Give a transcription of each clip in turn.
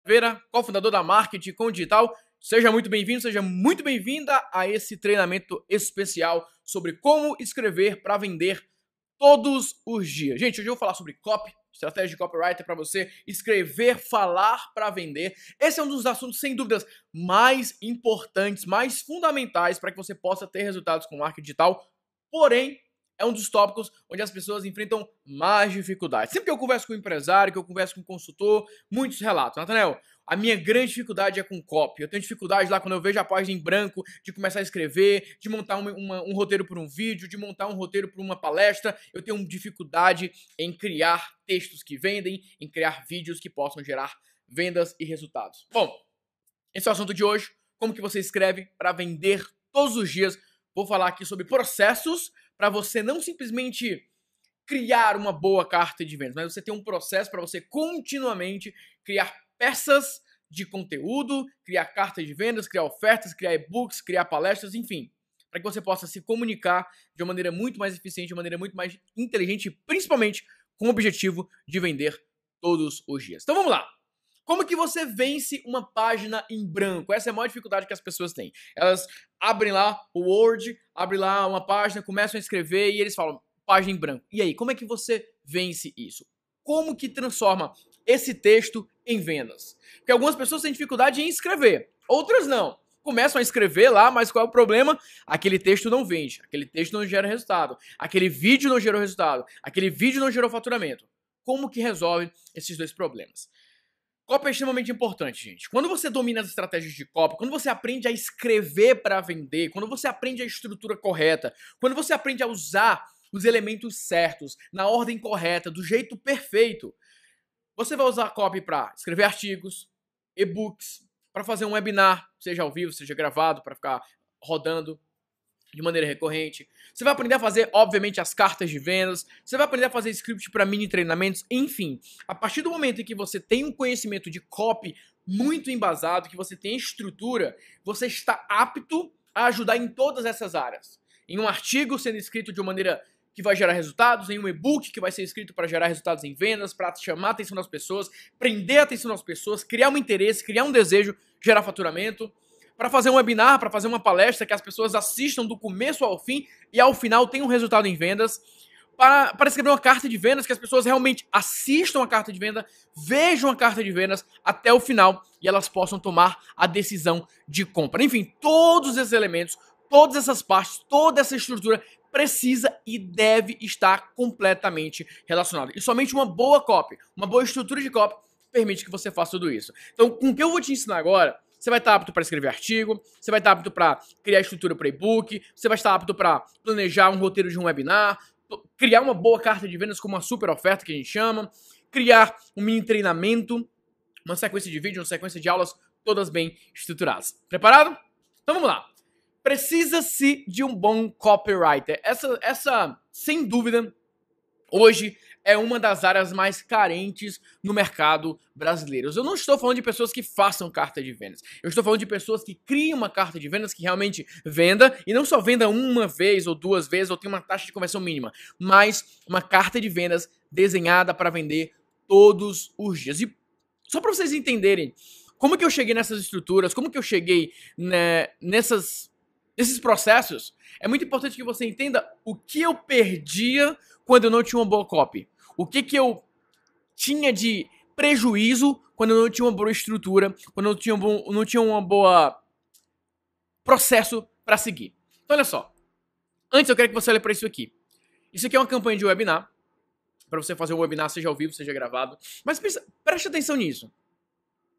Vera, cofundador da Marketing com Digital. Seja muito bem-vindo, seja muito bem-vinda a esse treinamento especial sobre como escrever para vender todos os dias. Gente, hoje eu vou falar sobre copy, estratégia de copywriter para você escrever, falar para vender. Esse é um dos assuntos, sem dúvidas, mais importantes, mais fundamentais para que você possa ter resultados com marketing digital. Porém, é um dos tópicos onde as pessoas enfrentam mais dificuldades. Sempre que eu converso com um empresário, que eu converso com um consultor, muitos relatam: Nathanael, a minha grande dificuldade é com copy. Eu tenho dificuldade lá quando eu vejo a página em branco de começar a escrever, de montar um roteiro para um vídeo, de montar um roteiro para uma palestra. Eu tenho dificuldade em criar textos que vendem, em criar vídeos que possam gerar vendas e resultados. Bom, esse é o assunto de hoje. Como que você escreve para vender todos os dias? Vou falar aqui sobre processos para você não simplesmente criar uma boa carta de vendas, mas você ter um processo para você continuamente criar peças de conteúdo, criar cartas de vendas, criar ofertas, criar e-books, criar palestras, enfim, para que você possa se comunicar de uma maneira muito mais eficiente, de uma maneira muito mais inteligente e principalmente com o objetivo de vender todos os dias. Então vamos lá. Como que você vence uma página em branco? Essa é a maior dificuldade que as pessoas têm. Elas abrem lá o Word, abrem lá uma página, começam a escrever e eles falam, página em branco. E aí, como é que você vence isso? Como que transforma esse texto em vendas? Porque algumas pessoas têm dificuldade em escrever, outras não. Começam a escrever lá, mas qual é o problema? Aquele texto não vende, aquele texto não gera resultado, aquele vídeo não gerou resultado, aquele vídeo não gerou faturamento. Como que resolve esses dois problemas? Copy é extremamente importante, gente. Quando você domina as estratégias de copy, quando você aprende a escrever para vender, quando você aprende a estrutura correta, quando você aprende a usar os elementos certos, na ordem correta, do jeito perfeito, você vai usar copy para escrever artigos, e-books, para fazer um webinar, seja ao vivo, seja gravado, para ficar rodando de maneira recorrente. Você vai aprender a fazer, obviamente, as cartas de vendas. Você vai aprender a fazer script para mini treinamentos. Enfim, a partir do momento em que você tem um conhecimento de copy muito embasado, que você tem estrutura, você está apto a ajudar em todas essas áreas. Em um artigo sendo escrito de uma maneira que vai gerar resultados, em um e-book que vai ser escrito para gerar resultados em vendas, para chamar a atenção das pessoas, prender a atenção das pessoas, criar um interesse, criar um desejo, gerar faturamento. Para fazer um webinar, para fazer uma palestra que as pessoas assistam do começo ao fim e ao final tenham um resultado em vendas. Para escrever uma carta de vendas que as pessoas realmente assistam a carta de venda, vejam a carta de vendas até o final e elas possam tomar a decisão de compra. Enfim, todos esses elementos, todas essas partes, toda essa estrutura precisa e deve estar completamente relacionada. E somente uma boa copy, uma boa estrutura de copy permite que você faça tudo isso. Então, com o que eu vou te ensinar agora, você vai estar apto para escrever artigo, você vai estar apto para criar estrutura para e-book, você vai estar apto para planejar um roteiro de um webinar, criar uma boa carta de vendas com uma super oferta que a gente chama, criar um mini treinamento, uma sequência de vídeos, uma sequência de aulas, todas bem estruturadas. Preparado? Então vamos lá. Precisa-se de um bom copywriter. Essa, sem dúvida, hoje é uma das áreas mais carentes no mercado brasileiro. Eu não estou falando de pessoas que façam carta de vendas. Eu estou falando de pessoas que criam uma carta de vendas que realmente venda, e não só venda uma vez ou duas vezes, ou tem uma taxa de conversão mínima, mas uma carta de vendas desenhada para vender todos os dias. E só para vocês entenderem como que eu cheguei nessas estruturas, como que eu cheguei nesses processos, é muito importante que você entenda o que eu perdia quando eu não tinha uma boa copy. O que eu tinha de prejuízo quando eu não tinha uma boa estrutura, quando eu não tinha uma boa processo para seguir. Então olha só, antes eu quero que você olhe para isso aqui. Isso aqui é uma campanha de webinar, para você fazer um webinar, seja ao vivo, seja gravado. Mas preste atenção nisso.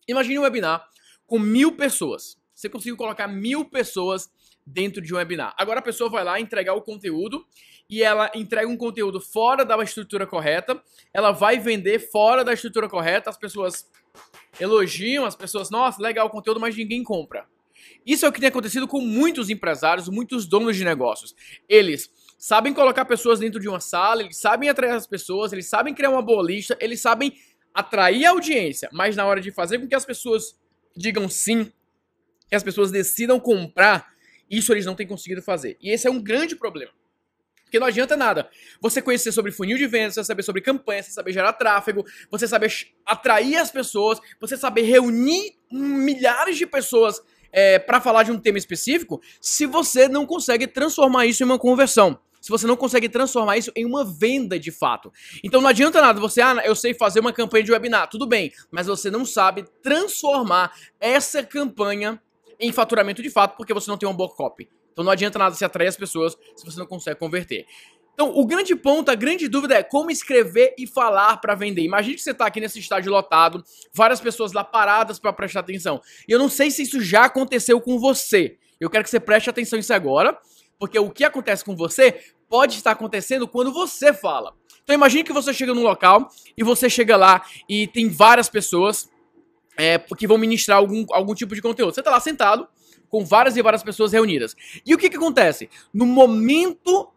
Imagine um webinar com 1000 pessoas. Você conseguiu colocar 1000 pessoas dentro de um webinar. Agora a pessoa vai lá entregar o conteúdo e ela entrega um conteúdo fora da estrutura correta, ela vai vender fora da estrutura correta, as pessoas elogiam, as pessoas, nossa, legal o conteúdo, mas ninguém compra. Isso é o que tem acontecido com muitos empresários, muitos donos de negócios. Eles sabem colocar pessoas dentro de uma sala, eles sabem atrair as pessoas, eles sabem criar uma boa lista, eles sabem atrair a audiência, mas na hora de fazer com que as pessoas digam sim, que as pessoas decidam comprar, isso eles não têm conseguido fazer. E esse é um grande problema. Porque não adianta nada você conhecer sobre funil de vendas, você saber sobre campanha, você saber gerar tráfego, você saber atrair as pessoas, você saber reunir milhares de pessoas para falar de um tema específico, se você não consegue transformar isso em uma conversão. Se você não consegue transformar isso em uma venda de fato. Então não adianta nada você, eu sei fazer uma campanha de webinar, tudo bem, mas você não sabe transformar essa campanha em faturamento de fato, porque você não tem um boa copy. Então não adianta nada você atrair as pessoas se você não consegue converter. Então o grande ponto, a grande dúvida é como escrever e falar para vender. Imagine que você está aqui nesse estádio lotado, várias pessoas lá paradas para prestar atenção. E eu não sei se isso já aconteceu com você. Eu quero que você preste atenção nisso agora, porque o que acontece com você pode estar acontecendo quando você fala. Então imagine que você chega num local e você chega lá e tem várias pessoas que vão ministrar algum tipo de conteúdo. Você está lá sentado com várias e várias pessoas reunidas. E o que acontece? No momento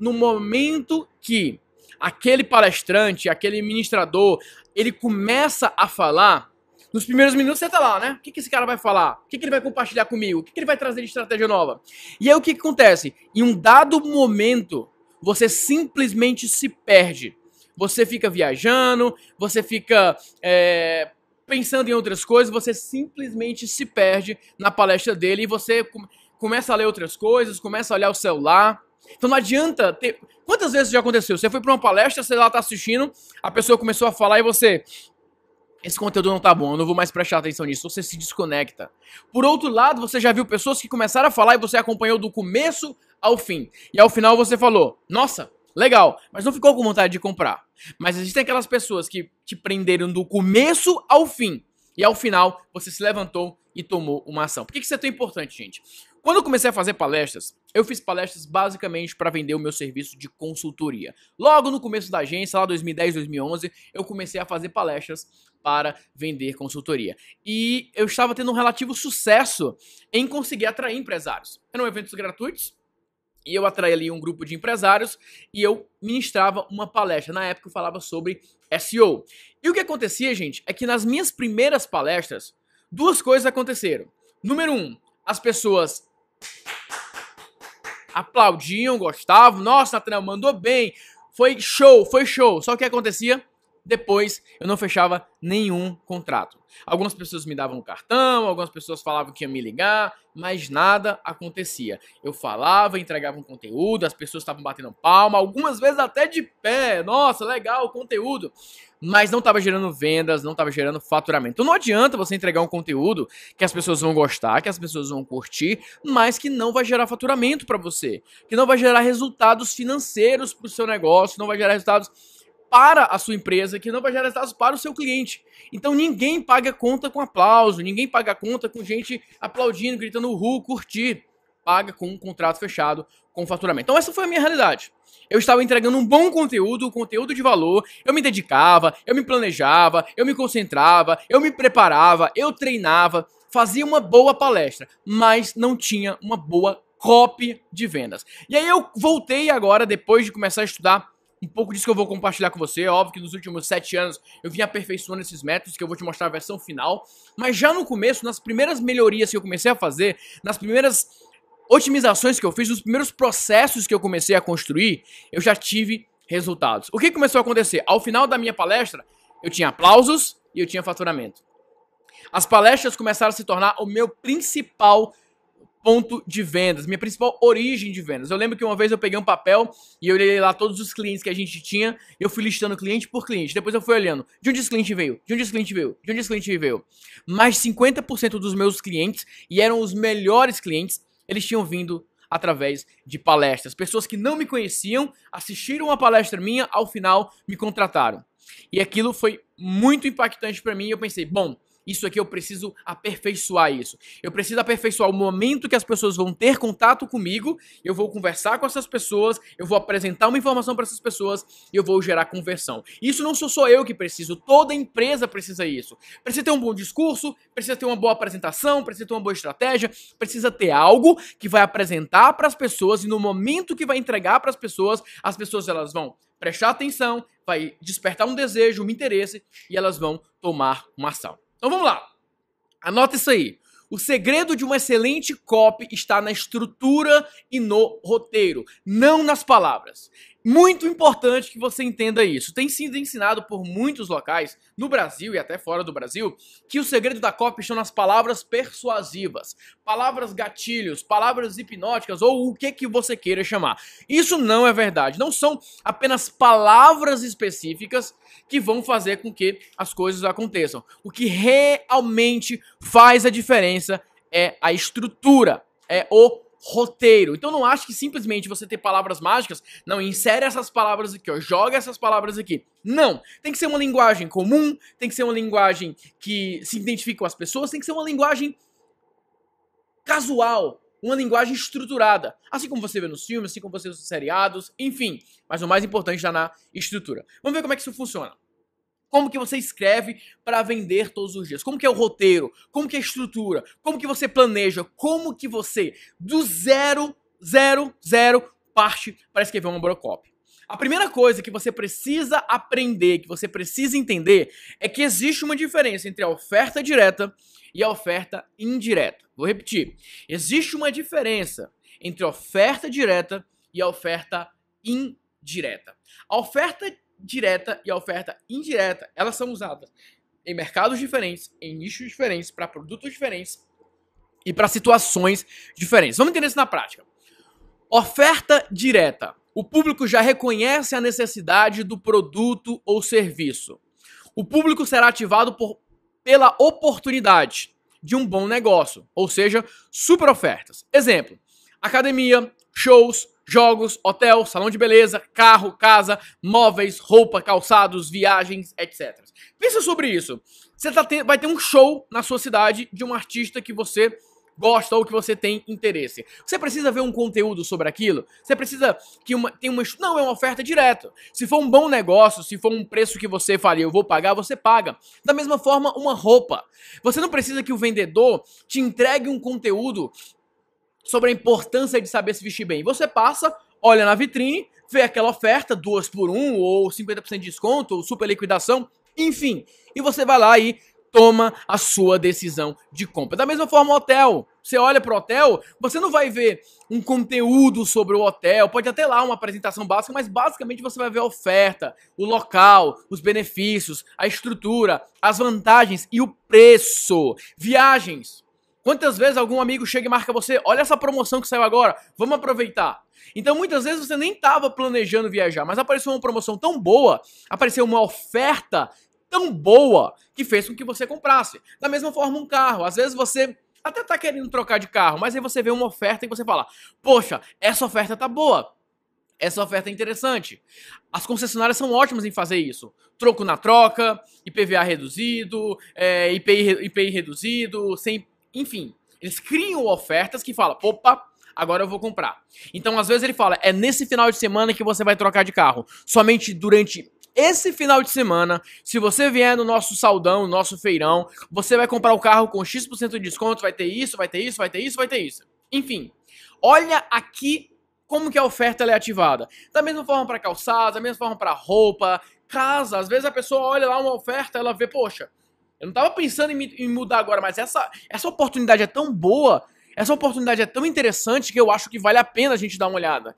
que aquele palestrante, aquele ministrador, ele começa a falar, nos primeiros minutos você tá lá, né? O que esse cara vai falar? O que ele vai compartilhar comigo? O que ele vai trazer de estratégia nova? E aí o que acontece? Em um dado momento, você simplesmente se perde. Você fica viajando, você fica pensando em outras coisas, você simplesmente se perde na palestra dele e você começa a ler outras coisas, começa a olhar o celular. Então não adianta ter... Quantas vezes já aconteceu? Você foi para uma palestra, você lá tá assistindo, a pessoa começou a falar e você... Esse conteúdo não tá bom, eu não vou mais prestar atenção nisso. Você se desconecta. Por outro lado, você já viu pessoas que começaram a falar e você acompanhou do começo ao fim. E ao final você falou, nossa, legal, mas não ficou com vontade de comprar. Mas existem aquelas pessoas que te prenderam do começo ao fim. E ao final, você se levantou e tomou uma ação. Por que isso é tão importante, gente? Quando eu comecei a fazer palestras, eu fiz palestras basicamente para vender o meu serviço de consultoria. Logo no começo da agência, lá 2010, 2011, eu comecei a fazer palestras para vender consultoria. E eu estava tendo um relativo sucesso em conseguir atrair empresários. Eram eventos gratuitos, e eu atraí ali um grupo de empresários e eu ministrava uma palestra. Na época eu falava sobre SEO. E o que acontecia, gente, é que nas minhas primeiras palestras, duas coisas aconteceram. Número 1, as pessoas aplaudiam, gostavam. Nossa, Nathanael, mandou bem. Foi show, foi show. Só que o que acontecia? Depois eu não fechava nenhum contrato. Algumas pessoas me davam um cartão, algumas pessoas falavam que iam me ligar, mas nada acontecia. Eu falava, entregava um conteúdo, as pessoas estavam batendo palma, algumas vezes até de pé. Nossa, legal o conteúdo. Mas não estava gerando vendas, não estava gerando faturamento. Então não adianta você entregar um conteúdo que as pessoas vão gostar, que as pessoas vão curtir, mas que não vai gerar faturamento para você, que não vai gerar resultados financeiros para o seu negócio, não vai gerar resultados para a sua empresa, que não vai gerar resultados para o seu cliente. Então ninguém paga conta com aplauso, ninguém paga conta com gente aplaudindo, gritando uhul, curtir. Paga com um contrato fechado, com faturamento. Então essa foi a minha realidade. Eu estava entregando um bom conteúdo, um conteúdo de valor, eu me dedicava, eu me planejava, eu me concentrava, eu me preparava, eu treinava, fazia uma boa palestra, mas não tinha uma boa copy de vendas. E aí eu voltei agora, depois de começar a estudar um pouco disso que eu vou compartilhar com você. Óbvio que nos últimos 7 anos eu vim aperfeiçoando esses métodos, que eu vou te mostrar a versão final. Mas já no começo, nas primeiras melhorias que eu comecei a fazer, nas primeiras otimizações que eu fiz, nos primeiros processos que eu comecei a construir, eu já tive resultados. O que começou a acontecer? Ao final da minha palestra, eu tinha aplausos e eu tinha faturamento. As palestras começaram a se tornar o meu principal ponto de vendas, minha principal origem de vendas. Eu lembro que uma vez eu peguei um papel e eu olhei lá todos os clientes que a gente tinha, eu fui listando cliente por cliente. Depois eu fui olhando de onde esse cliente veio, de onde esse cliente veio, de onde esse cliente veio. Mais 50% dos meus clientes, e eram os melhores clientes, eles tinham vindo através de palestras. Pessoas que não me conheciam, assistiram uma palestra minha, ao final me contrataram. E aquilo foi muito impactante para mim e eu pensei, bom, isso aqui eu preciso aperfeiçoar isso. Eu preciso aperfeiçoar o momento que as pessoas vão ter contato comigo, eu vou conversar com essas pessoas, eu vou apresentar uma informação para essas pessoas e eu vou gerar conversão. Isso não sou só eu que preciso, toda empresa precisa isso. Precisa ter um bom discurso, precisa ter uma boa apresentação, precisa ter uma boa estratégia, precisa ter algo que vai apresentar para as pessoas e no momento que vai entregar para as pessoas elas vão prestar atenção, vai despertar um desejo, um interesse e elas vão tomar uma ação. Então vamos lá, anota isso aí. O segredo de uma excelente copy está na estrutura e no roteiro, não nas palavras. Muito importante que você entenda isso. Tem sido ensinado por muitos locais, no Brasil e até fora do Brasil, que o segredo da copy estão nas palavras persuasivas, palavras gatilhos, palavras hipnóticas ou o que você queira chamar. Isso não é verdade. Não são apenas palavras específicas que vão fazer com que as coisas aconteçam. O que realmente faz a diferença é a estrutura, é o roteiro. Então não acho que simplesmente você ter palavras mágicas, não, insere essas palavras aqui, ó, joga essas palavras aqui. Não, tem que ser uma linguagem comum, tem que ser uma linguagem que se identifique com as pessoas, tem que ser uma linguagem casual, uma linguagem estruturada. Assim como você vê nos filmes, assim como você vê nos seriados, enfim. Mas o mais importante está na estrutura. Vamos ver como é que isso funciona. Como que você escreve para vender todos os dias? Como que é o roteiro? Como que é a estrutura? Como que você planeja? Como que você, do zero, parte para escrever uma Brocopy? A primeira coisa que você precisa aprender, que você precisa entender, é que existe uma diferença entre a oferta direta e a oferta indireta. Vou repetir. Existe uma diferença entre a oferta direta e a oferta indireta. A oferta direta e a oferta indireta, elas são usadas em mercados diferentes, em nichos diferentes, para produtos diferentes e para situações diferentes. Vamos entender isso na prática. Oferta direta. O público já reconhece a necessidade do produto ou serviço. O público será ativado pela oportunidade de um bom negócio, ou seja, super ofertas. Exemplo, academia, shows, jogos, hotel, salão de beleza, carro, casa, móveis, roupa, calçados, viagens, etc. Pensa sobre isso. Você vai ter um show na sua cidade de um artista que você gosta ou que você tem interesse. Você precisa ver um conteúdo sobre aquilo? Você precisa que não, é uma oferta direta. Se for um bom negócio, se for um preço que você fala, eu vou pagar, você paga. Da mesma forma, uma roupa. Você não precisa que o vendedor te entregue um conteúdo sobre a importância de saber se vestir bem. Você passa, olha na vitrine, vê aquela oferta, 2 por 1, ou 50% de desconto, ou super liquidação, enfim. E você vai lá e toma a sua decisão de compra. Da mesma forma, o hotel. Você olha para o hotel, você não vai ver um conteúdo sobre o hotel, pode até lá uma apresentação básica, mas basicamente você vai ver a oferta, o local, os benefícios, a estrutura, as vantagens e o preço. Viagens. Quantas vezes algum amigo chega e marca você, olha essa promoção que saiu agora, vamos aproveitar. Então muitas vezes você nem estava planejando viajar, mas apareceu uma promoção tão boa, apareceu uma oferta tão boa que fez com que você comprasse. Da mesma forma um carro, às vezes você até tá querendo trocar de carro, mas aí você vê uma oferta e você fala, poxa, essa oferta tá boa. Essa oferta é interessante. As concessionárias são ótimas em fazer isso. Troco na troca, IPVA reduzido, IPI reduzido, sem... Enfim, eles criam ofertas que falam, opa, agora eu vou comprar. Então, às vezes ele fala, é nesse final de semana que você vai trocar de carro. Somente durante esse final de semana, se você vier no nosso saldão, no nosso feirão, você vai comprar o carro com X% de desconto, vai ter isso, vai ter isso, vai ter isso, vai ter isso. Enfim, olha aqui como que a oferta é ativada. Da mesma forma para calçados, da mesma forma para roupa, casa. Às vezes a pessoa olha lá uma oferta, ela vê, poxa, eu não tava pensando em mudar agora, mas essa oportunidade é tão boa, essa oportunidade é tão interessante que eu acho que vale a pena a gente dar uma olhada.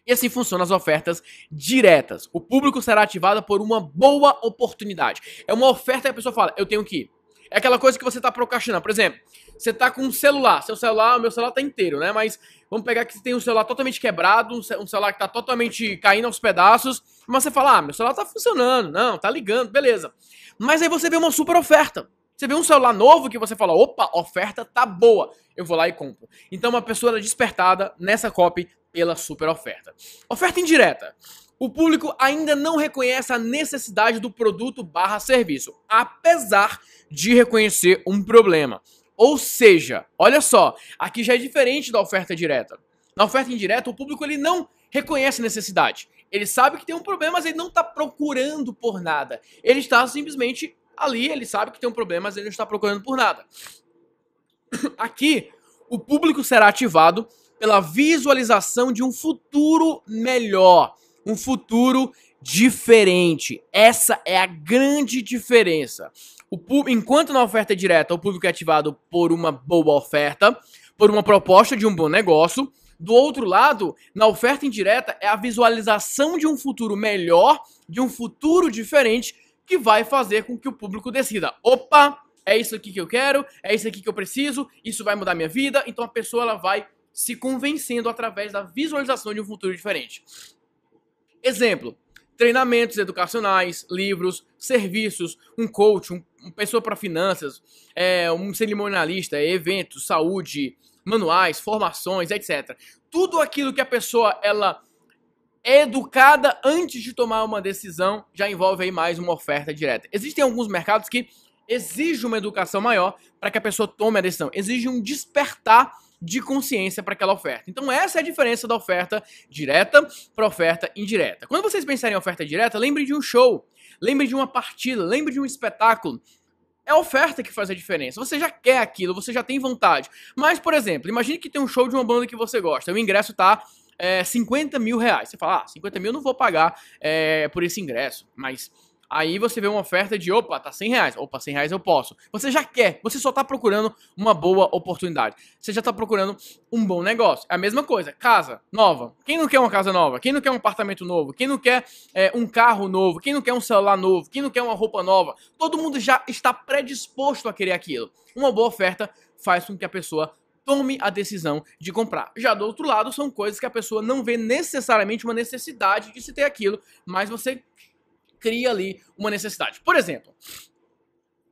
E assim funcionam as ofertas diretas. O público será ativado por uma boa oportunidade. É uma oferta que a pessoa fala, eu tenho que ir. É aquela coisa que você tá procrastinando. Por exemplo, você tá com um celular. O meu celular tá inteiro, né? Mas vamos pegar que você tem um celular totalmente quebrado, um celular que tá totalmente caindo aos pedaços. Mas você fala, meu celular tá funcionando. Não, tá ligando, beleza. Mas aí você vê uma super oferta. Você vê um celular novo que você fala, opa, oferta tá boa. Eu vou lá e compro. Então uma pessoa é despertada nessa copy pela super oferta. Oferta indireta. O público ainda não reconhece a necessidade do produto / serviço, apesar de reconhecer um problema. Ou seja, olha só, aqui já é diferente da oferta direta. Na oferta indireta, o público ele não reconhece necessidade. Ele sabe que tem um problema, mas ele não está procurando por nada. Ele está simplesmente ali, ele sabe que tem um problema, mas ele não está procurando por nada. Aqui, o público será ativado pela visualização de um futuro melhor, um futuro diferente. Essa é a grande diferença. Enquanto na oferta direta o público é ativado por uma boa oferta, por uma proposta de um bom negócio, Do outro lado, na oferta indireta, é a visualização de um futuro melhor, de um futuro diferente, que vai fazer com que o público decida: opa, é isso aqui que eu quero, é isso aqui que eu preciso, isso vai mudar minha vida. Então a pessoa ela vai se convencendo através da visualização de um futuro diferente. Exemplo: treinamentos educacionais, livros, serviços, um coach, uma pessoa para finanças, um cerimonialista, eventos, saúde, manuais, formações, etc. Tudo aquilo que a pessoa ela é educada antes de tomar uma decisão já envolve aí mais uma oferta direta. Existem alguns mercados que exigem uma educação maior para que a pessoa tome a decisão, exige um despertar de consciência para aquela oferta. Então essa é a diferença da oferta direta para oferta indireta. Quando vocês pensarem em oferta direta, lembrem de um show, lembrem de uma partida, lembrem de um espetáculo. É a oferta que faz a diferença. Você já quer aquilo, você já tem vontade. Mas, por exemplo, imagine que tem um show de uma banda que você gosta. O ingresso tá 50 mil reais. Você fala, 50 mil eu não vou pagar por esse ingresso. Mas aí você vê uma oferta de, opa, tá 100 reais. Opa, 100 reais eu posso. Você já quer, você só tá procurando uma boa oportunidade. Você já tá procurando um bom negócio. É a mesma coisa, casa nova. Quem não quer uma casa nova? Quem não quer um apartamento novo? Quem não quer um carro novo? Quem não quer um celular novo? Quem não quer uma roupa nova? Todo mundo já está predisposto a querer aquilo. Uma boa oferta faz com que a pessoa tome a decisão de comprar. Já do outro lado, são coisas que a pessoa não vê necessariamente uma necessidade de se ter aquilo, mas você cria ali uma necessidade. Por exemplo,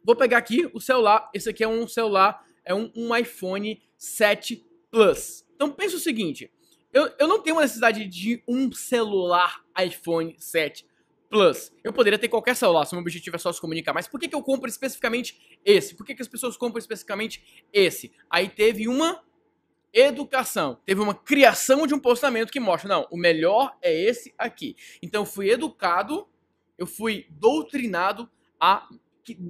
vou pegar aqui o celular. Esse aqui é um celular, é um iPhone 7 Plus. Então pensa o seguinte, eu não tenho uma necessidade de um celular iPhone 7 Plus. Eu poderia ter qualquer celular se o meu objetivo é só se comunicar, mas por que eu compro especificamente esse? Por que as pessoas compram especificamente esse? Aí teve uma educação, teve uma criação de um posicionamento que mostra, não, o melhor é esse aqui. Então eu fui educado, eu fui doutrinado a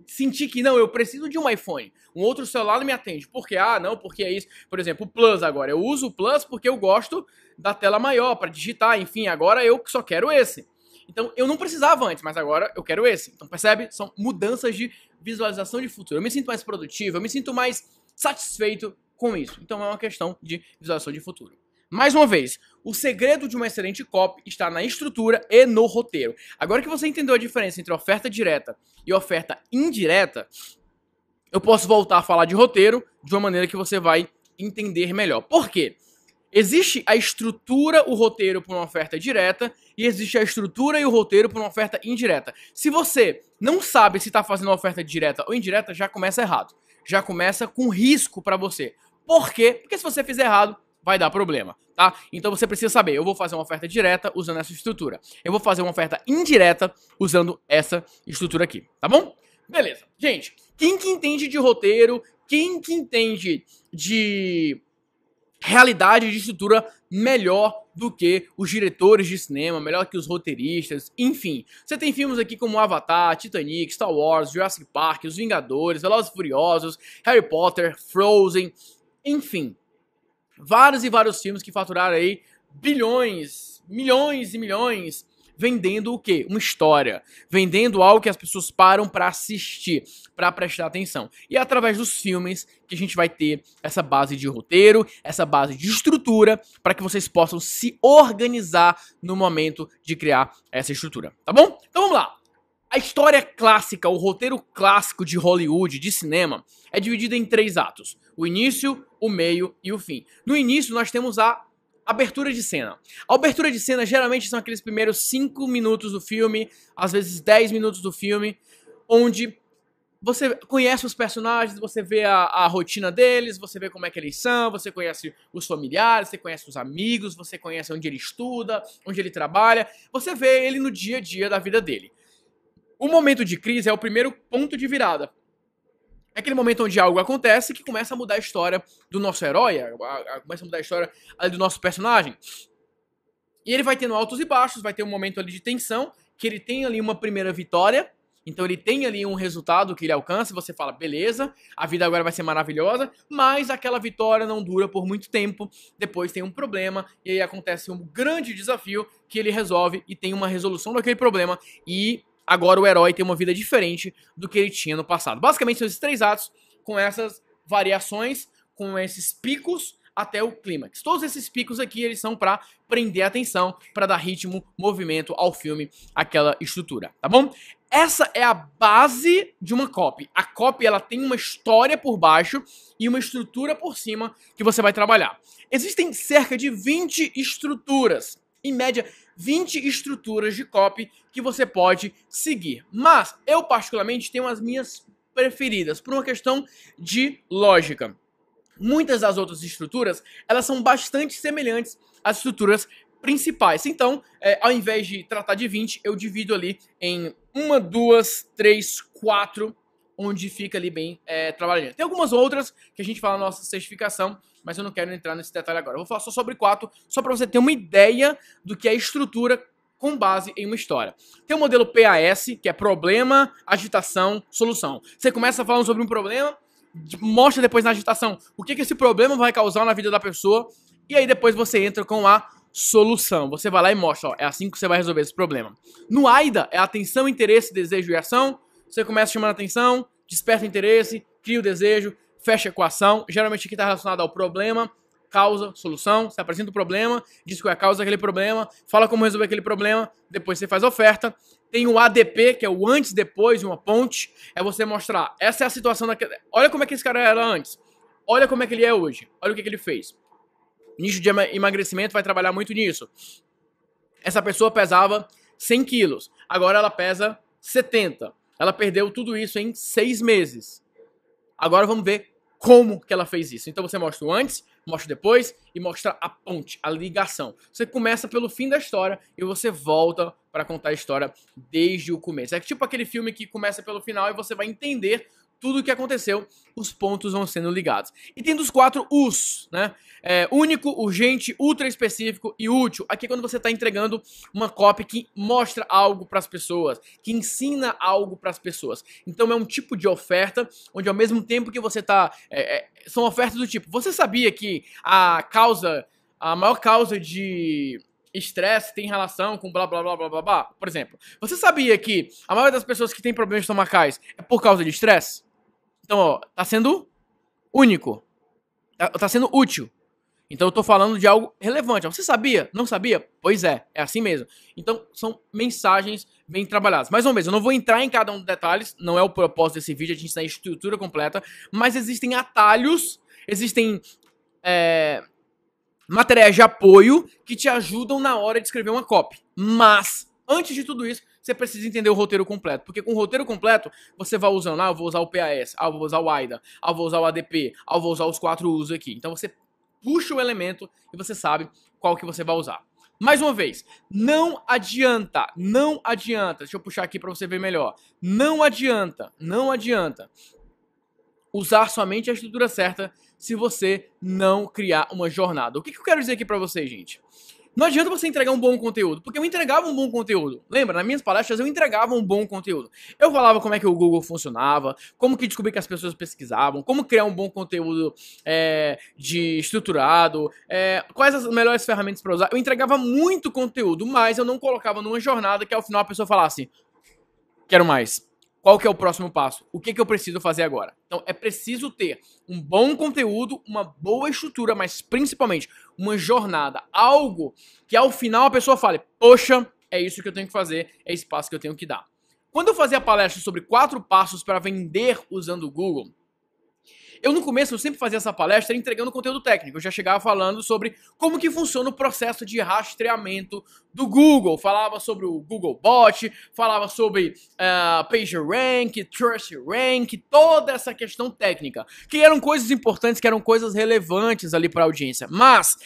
sentir que, não, eu preciso de um iPhone. Um outro celular não me atende. Por quê? Não, porque é isso. Por exemplo, o Plus agora. Eu uso o Plus porque eu gosto da tela maior para digitar. Enfim, agora eu só quero esse. Então, eu não precisava antes, mas agora eu quero esse. Então, percebe? São mudanças de visualização de futuro. Eu me sinto mais produtivo, eu me sinto mais satisfeito com isso. Então, é uma questão de visualização de futuro. Mais uma vez, o segredo de uma excelente copy está na estrutura e no roteiro. Agora que você entendeu a diferença entre oferta direta e oferta indireta, eu posso voltar a falar de roteiro de uma maneira que você vai entender melhor. Por quê? Existe a estrutura, o roteiro para uma oferta direta e existe a estrutura e o roteiro para uma oferta indireta. Se você não sabe se está fazendo uma oferta direta ou indireta, já começa errado. Já começa com risco para você. Por quê? Porque se você fizer errado, vai dar problema, tá? Então você precisa saber, eu vou fazer uma oferta direta usando essa estrutura. Eu vou fazer uma oferta indireta usando essa estrutura aqui, tá bom? Beleza. Gente, quem que entende de roteiro, quem que entende de realidade de estrutura melhor do que os diretores de cinema, melhor que os roteiristas, enfim. Você tem filmes aqui como Avatar, Titanic, Star Wars, Jurassic Park, Os Vingadores, Velozes e Furiosos, Harry Potter, Frozen, enfim. Vários e vários filmes que faturaram aí bilhões, milhões e milhões, vendendo o quê? Uma história. Vendendo algo que as pessoas param para assistir, para prestar atenção. E é através dos filmes que a gente vai ter essa base de roteiro, essa base de estrutura, para que vocês possam se organizar no momento de criar essa estrutura, tá bom? Então vamos lá. A história clássica, o roteiro clássico de Hollywood, de cinema, é dividido em 3 atos. O início, o meio e o fim. No início, nós temos a abertura de cena. A abertura de cena geralmente são aqueles primeiros 5 minutos do filme, às vezes 10 minutos do filme, onde você conhece os personagens, você vê a rotina deles, você vê como é que eles são, você conhece os familiares, você conhece os amigos, você conhece onde ele estuda, onde ele trabalha, você vê ele no dia a dia da vida dele. O momento de crise é o primeiro ponto de virada. É aquele momento onde algo acontece que começa a mudar a história do nosso herói, começa a mudar a história ali do nosso personagem. E ele vai tendo altos e baixos, vai ter um momento ali de tensão, que ele tem ali uma primeira vitória, então ele tem ali um resultado que ele alcança, e você fala, beleza, a vida agora vai ser maravilhosa, mas aquela vitória não dura por muito tempo, depois tem um problema, e aí acontece um grande desafio que ele resolve e tem uma resolução daquele problema, e agora o herói tem uma vida diferente do que ele tinha no passado. Basicamente são esses 3 atos, com essas variações, com esses picos, até o clímax. Todos esses picos aqui, eles são para prender a atenção, para dar ritmo, movimento ao filme, aquela estrutura, tá bom? Essa é a base de uma copy. A copy, ela tem uma história por baixo e uma estrutura por cima que você vai trabalhar. Existem cerca de 20 estruturas, em média 20 estruturas de copy que você pode seguir. Mas eu particularmente tenho as minhas preferidas por uma questão de lógica. Muitas das outras estruturas, elas são bastante semelhantes às estruturas principais. Então, ao invés de tratar de 20, eu divido ali em 1, 2, 3, 4, onde fica ali bem trabalhadinho. Tem algumas outras que a gente fala na nossa certificação, mas eu não quero entrar nesse detalhe agora. Eu vou falar só sobre 4, só para você ter uma ideia do que é estrutura com base em uma história. Tem o modelo PAS, que é problema, agitação, solução. Você começa falando sobre um problema, mostra depois na agitação o que esse problema vai causar na vida da pessoa, e aí depois você entra com a solução. Você vai lá e mostra, ó, é assim que você vai resolver esse problema. No AIDA, é atenção, interesse, desejo e ação. Você começa chamando a atenção, desperta o interesse, cria o desejo, fecha a equação. Geralmente aqui está relacionado ao problema, causa, solução. Você apresenta o problema, diz qual é a causa daquele problema, fala como resolver aquele problema, depois você faz a oferta. Tem o ADP, que é o antes, depois, uma ponte. É você mostrar, essa é a situação daquele... Olha como é que esse cara era antes. Olha como é que ele é hoje. Olha o que ele fez. Nicho de emagrecimento vai trabalhar muito nisso. Essa pessoa pesava 100 quilos. Agora ela pesa 70. Ela perdeu tudo isso em 6 meses. Agora vamos ver como que ela fez isso. Então você mostra o antes, mostra o depois e mostra a ponte, a ligação. Você começa pelo fim da história e você volta para contar a história desde o começo. É tipo aquele filme que começa pelo final e você vai entender tudo o que aconteceu, os pontos vão sendo ligados. E tem dos 4 U's, né? Único, urgente, ultra específico e útil. Aqui é quando você está entregando uma copy que mostra algo para as pessoas, que ensina algo para as pessoas. Então é um tipo de oferta onde ao mesmo tempo que você está... são ofertas do tipo, você sabia que a maior causa de estresse tem relação com blá blá blá blá blá blá? Por exemplo, você sabia que a maioria das pessoas que tem problemas estomacais é por causa de estresse? Então, ó, tá sendo único. Tá sendo útil. Então eu tô falando de algo relevante. Você sabia? Não sabia? Pois é assim mesmo. Então são mensagens bem trabalhadas. Mais uma vez, eu não vou entrar em cada um dos detalhes, não é o propósito desse vídeo, a gente está em estrutura completa, mas existem atalhos, existem materiais de apoio que te ajudam na hora de escrever uma copy. Mas, antes de tudo isso, você precisa entender o roteiro completo. Porque com o roteiro completo, você vai usando, eu vou usar o PAS, eu vou usar o AIDA, eu vou usar o ADP, eu vou usar os 4 usos aqui. Então você puxa o elemento e você sabe qual que você vai usar. Mais uma vez, não adianta, deixa eu puxar aqui para você ver melhor. Não adianta usar somente a estrutura certa se você não criar uma jornada. O que eu quero dizer aqui para vocês, gente? Não adianta você entregar um bom conteúdo, porque eu entregava um bom conteúdo. Lembra, nas minhas palestras eu entregava um bom conteúdo. Eu falava como é que o Google funcionava, como que descobrir que as pessoas pesquisavam, como criar um bom conteúdo de estruturado, quais as melhores ferramentas para usar. Eu entregava muito conteúdo, mas eu não colocava numa jornada que ao final a pessoa falasse, quero mais. Qual que é o próximo passo? O que eu preciso fazer agora? Então, é preciso ter um bom conteúdo, uma boa estrutura, mas principalmente uma jornada. Algo que ao final a pessoa fale, poxa, é isso que eu tenho que fazer, é esse passo que eu tenho que dar. Quando eu fazia a palestra sobre 4 passos para vender usando o Google, eu no começo eu sempre fazia essa palestra entregando conteúdo técnico. Eu já chegava falando sobre como que funciona o processo de rastreamento do Google. Falava sobre o Google Bot, falava sobre PageRank, TrustRank, toda essa questão técnica. Que eram coisas importantes, que eram coisas relevantes ali para a audiência. Mas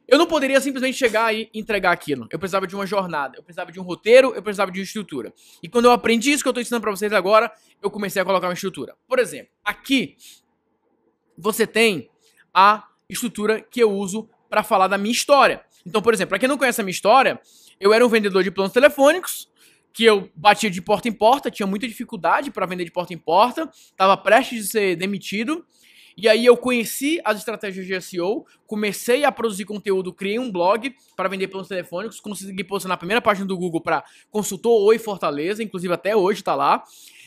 eu não poderia simplesmente chegar e entregar aquilo. Eu precisava de uma jornada, eu precisava de um roteiro, eu precisava de uma estrutura. E quando eu aprendi isso que eu estou ensinando para vocês agora, eu comecei a colocar uma estrutura. Por exemplo, aqui você tem a estrutura que eu uso para falar da minha história. Então, por exemplo, para quem não conhece a minha história, eu era um vendedor de planos telefônicos, que eu batia de porta em porta, tinha muita dificuldade para vender de porta em porta, estava prestes de ser demitido, e aí eu conheci as estratégias de SEO, comecei a produzir conteúdo, criei um blog para vender planos telefônicos, consegui posicionar na primeira página do Google para consultor Oi Fortaleza, inclusive até hoje está lá.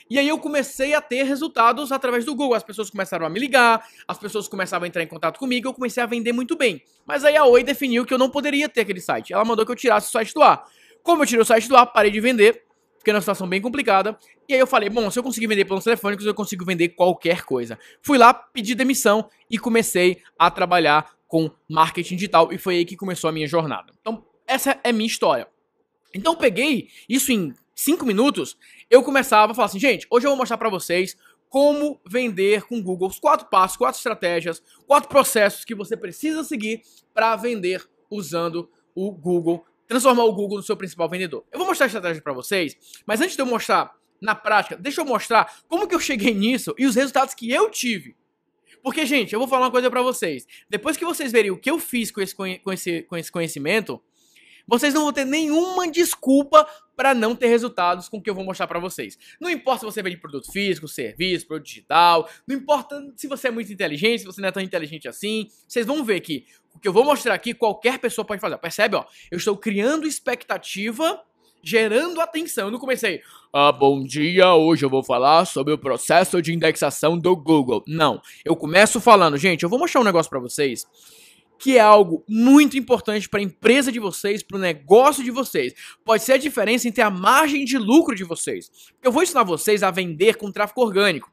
E aí eu comecei a ter resultados através do Google. As pessoas começaram a me ligar, as pessoas começavam a entrar em contato comigo, eu comecei a vender muito bem. Mas aí a Oi definiu que eu não poderia ter aquele site. Ela mandou que eu tirasse o site do ar. Como eu tirei o site do ar, parei de vender, fiquei numa situação bem complicada. E aí eu falei, bom, se eu conseguir vender planos telefônicos, eu consigo vender qualquer coisa. Fui lá, pedi demissão e comecei a trabalhar com marketing digital. E foi aí que começou a minha jornada. Então, essa é minha história. Então eu peguei isso em 5 minutos, eu começava a falar assim, gente, hoje eu vou mostrar pra vocês como vender com Google, os 4 passos, 4 estratégias, 4 processos que você precisa seguir para vender usando o Google, transformar o Google no seu principal vendedor. Eu vou mostrar a estratégia pra vocês, mas antes de eu mostrar na prática, deixa eu mostrar como que eu cheguei nisso e os resultados que eu tive. Porque, gente, eu vou falar uma coisa pra vocês. Depois que vocês verem o que eu fiz com esse conhecimento, vocês não vão ter nenhuma desculpa para não ter resultados com o que eu vou mostrar para vocês. Não importa se você vende produto físico, serviço, produto digital, não importa se você é muito inteligente, se você não é tão inteligente assim, vocês vão ver que o que eu vou mostrar aqui, qualquer pessoa pode fazer. Percebe, ó? Eu estou criando expectativa, gerando atenção. Eu não comecei, bom dia, hoje eu vou falar sobre o processo de indexação do Google. Não, eu começo falando, gente, eu vou mostrar um negócio para vocês que é algo muito importante para a empresa de vocês, para o negócio de vocês. Pode ser a diferença entre a margem de lucro de vocês. Eu vou ensinar vocês a vender com tráfego orgânico.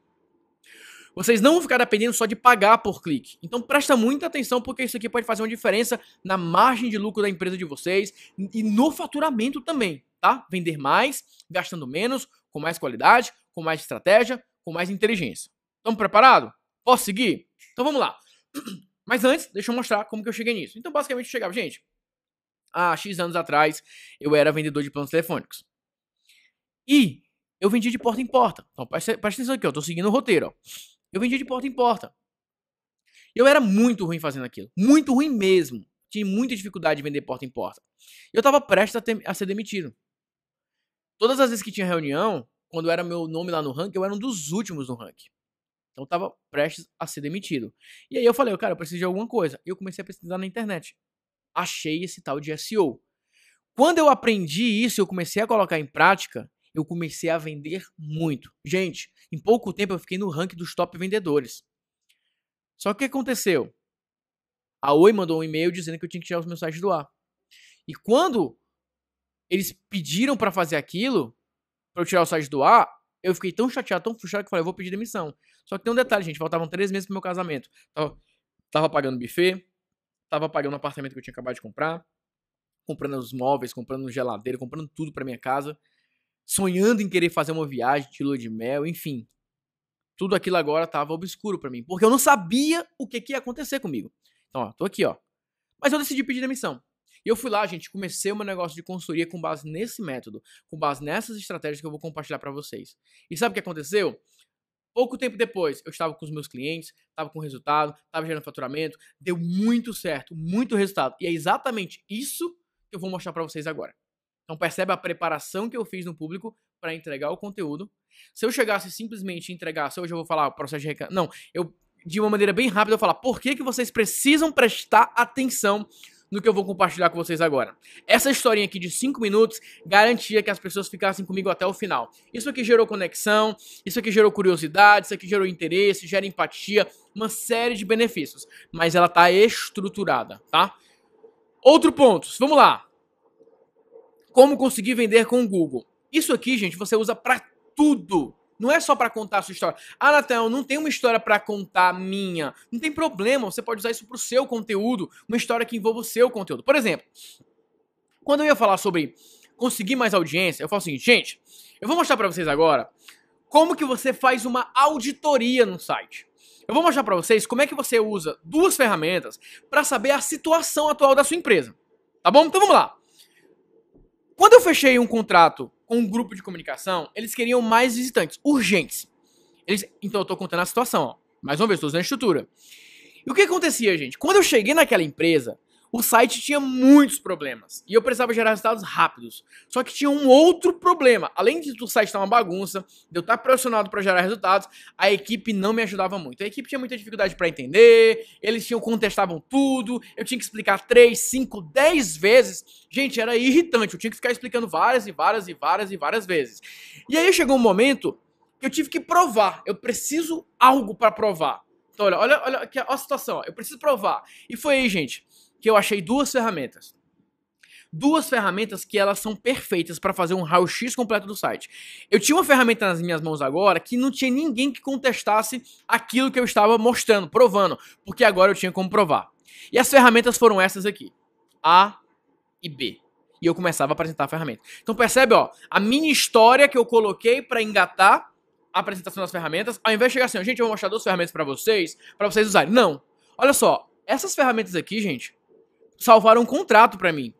Vocês não vão ficar dependendo só de pagar por clique. Então presta muita atenção porque isso aqui pode fazer uma diferença na margem de lucro da empresa de vocês e no faturamento também, tá? Vender mais, gastando menos, com mais qualidade, com mais estratégia, com mais inteligência. Estamos preparados? Posso seguir? Então vamos lá. Mas antes, deixa eu mostrar como que eu cheguei nisso. Então, basicamente, eu chegava, gente, há X anos atrás, eu era vendedor de planos telefônicos. E eu vendia de porta em porta. Então, presta atenção aqui, ó, eu tô seguindo o roteiro, ó. Eu vendia de porta em porta. Eu era muito ruim fazendo aquilo. Muito ruim mesmo. Tinha muita dificuldade de vender porta em porta. Eu tava prestes a ser demitido. Todas as vezes que tinha reunião, quando era meu nome lá no ranking, eu era um dos últimos no ranking. Então eu tava prestes a ser demitido. E aí eu falei, cara, eu preciso de alguma coisa. E eu comecei a pesquisar na internet. Achei esse tal de SEO. Quando eu aprendi isso, eu comecei a colocar em prática, eu comecei a vender muito. Gente, em pouco tempo eu fiquei no ranking dos top vendedores. Só que o que aconteceu? A Oi mandou um e-mail dizendo que eu tinha que tirar os meus sites do ar. E quando eles pediram pra fazer aquilo, pra eu tirar o site do ar, eu fiquei tão chateado, tão frustrado que eu falei, eu vou pedir demissão. Só que tem um detalhe, gente, faltavam 3 meses pro meu casamento. Tava pagando buffet, tava pagando o apartamento que eu tinha acabado de comprar, comprando os móveis, comprando geladeira, comprando tudo pra minha casa, sonhando em querer fazer uma viagem de lua de mel, enfim. Tudo aquilo agora tava obscuro pra mim, porque eu não sabia o que ia acontecer comigo. Então, ó, tô aqui, ó. Mas eu decidi pedir demissão. E eu fui lá, gente, comecei o meu negócio de consultoria com base nesse método, com base nessas estratégias que eu vou compartilhar pra vocês. E sabe o que aconteceu? Pouco tempo depois, eu estava com os meus clientes, estava com resultado, estava gerando faturamento, deu muito certo, muito resultado. E é exatamente isso que eu vou mostrar para vocês agora. Então percebe a preparação que eu fiz no público para entregar o conteúdo. Se eu chegasse simplesmente e entregasse, hoje eu vou falar o processo de não, eu de uma maneira bem rápida eu vou falar por que vocês precisam prestar atenção no que eu vou compartilhar com vocês agora. Essa historinha aqui de 5 minutos garantia que as pessoas ficassem comigo até o final. Isso aqui gerou conexão, isso aqui gerou curiosidade, isso aqui gerou interesse, gera empatia, uma série de benefícios. Mas ela tá estruturada, tá? Outro ponto, vamos lá. Como conseguir vender com o Google? Isso aqui, gente, você usa pra tudo. Não é só pra contar a sua história. Ah, Natan, não tem uma história pra contar minha. Não tem problema, você pode usar isso pro seu conteúdo, uma história que envolva o seu conteúdo. Por exemplo, quando eu ia falar sobre conseguir mais audiência, eu falo o seguinte, gente, eu vou mostrar pra vocês agora como que você faz uma auditoria no site. Eu vou mostrar pra vocês como é que você usa 2 ferramentas pra saber a situação atual da sua empresa. Tá bom? Então vamos lá. Quando eu fechei um contrato com um grupo de comunicação, eles queriam mais visitantes, urgentes. Então eu tô contando a situação, ó. Mais uma vez, tô usando a estrutura. E o que acontecia, gente? Quando eu cheguei naquela empresa, o site tinha muitos problemas. E eu precisava gerar resultados rápidos. Só que tinha um outro problema. Além de o site estar uma bagunça, de eu estar pressionado para gerar resultados, a equipe não me ajudava muito. A equipe tinha muita dificuldade para entender, eles contestavam tudo, eu tinha que explicar 3, 5, 10 vezes. Gente, era irritante, eu tinha que ficar explicando várias vezes. E aí chegou um momento que eu tive que provar. Eu preciso algo para provar. Então, olha aqui, olha a situação. Eu preciso provar. E foi aí, gente, que eu achei duas ferramentas. Duas ferramentas que elas são perfeitas para fazer um raio-x completo do site. Eu tinha uma ferramenta nas minhas mãos agora que não tinha ninguém que contestasse aquilo que eu estava mostrando, provando, porque agora eu tinha como provar. E as ferramentas foram essas aqui, A e B. E eu começava a apresentar a ferramenta. Então percebe, ó, a mini história que eu coloquei para engatar a apresentação das ferramentas, ao invés de chegar assim, gente, eu vou mostrar duas ferramentas para vocês usarem. Não. Olha só, essas ferramentas aqui, gente, salvaram um contrato para mim.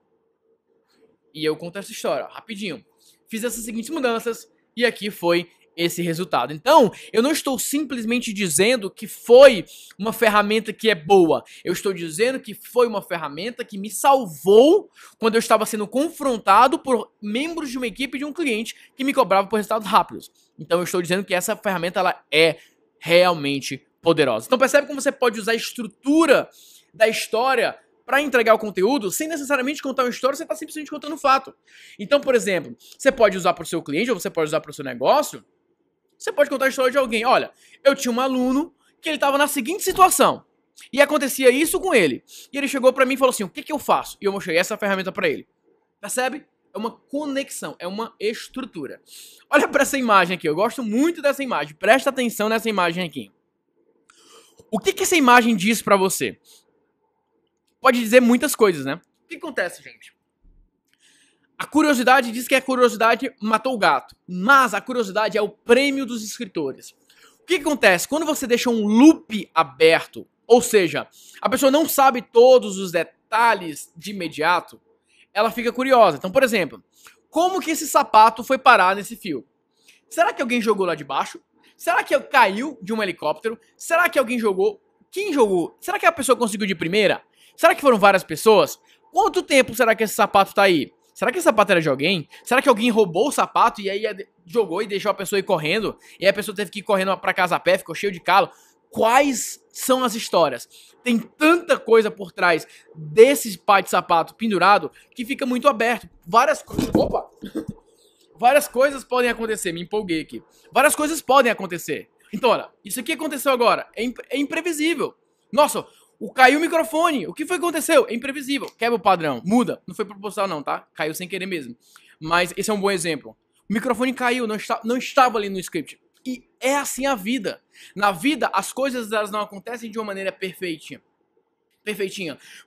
E eu conto essa história, ó, rapidinho. Fiz essas seguintes mudanças e aqui foi esse resultado. Então, eu não estou simplesmente dizendo que foi uma ferramenta que é boa. Eu estou dizendo que foi uma ferramenta que me salvou quando eu estava sendo confrontado por membros de uma equipe de um cliente que me cobrava por resultados rápidos. Então, eu estou dizendo que essa ferramenta ela é realmente poderosa. Então, percebe como você pode usar a estrutura da história para entregar o conteúdo, sem necessariamente contar uma história, você está simplesmente contando um fato. Então, por exemplo, você pode usar para o seu cliente, ou você pode usar para o seu negócio, você pode contar a história de alguém. Olha, eu tinha um aluno que ele estava na seguinte situação, e acontecia isso com ele. E ele chegou para mim e falou assim, o que eu faço? E eu mostrei essa ferramenta para ele. Percebe? É uma conexão, é uma estrutura. Olha para essa imagem aqui, eu gosto muito dessa imagem. Presta atenção nessa imagem aqui. O que essa imagem diz para você? Pode dizer muitas coisas, né? O que acontece, gente? A curiosidade diz que a curiosidade matou o gato. Mas a curiosidade é o prêmio dos escritores. O que acontece? Quando você deixa um loop aberto, ou seja, a pessoa não sabe todos os detalhes de imediato, ela fica curiosa. Então, por exemplo, como que esse sapato foi parar nesse fio? Será que alguém jogou lá de baixo? Será que caiu de um helicóptero? Será que alguém jogou? Quem jogou? Será que a pessoa conseguiu de primeira? Será que foram várias pessoas? Quanto tempo será que esse sapato tá aí? Será que esse sapato era de alguém? Será que alguém roubou o sapato e aí jogou e deixou a pessoa ir correndo? E aí a pessoa teve que ir correndo pra casa a pé, ficou cheio de calo? Quais são as histórias? Tem tanta coisa por trás desse par de sapato pendurado que fica muito aberto. Várias coisas... Opa! Várias coisas podem acontecer. Me empolguei aqui. Várias coisas podem acontecer. Então, olha, isso aqui aconteceu agora. É imprevisível. Nossa... Caiu o microfone. O que foi que aconteceu? É imprevisível. Quebra o padrão. Muda. Não foi proposital não, tá? Caiu sem querer mesmo. Mas esse é um bom exemplo. O microfone caiu. Não estava ali no script. E é assim a vida. Na vida, as coisas elas não acontecem de uma maneira perfeitinha.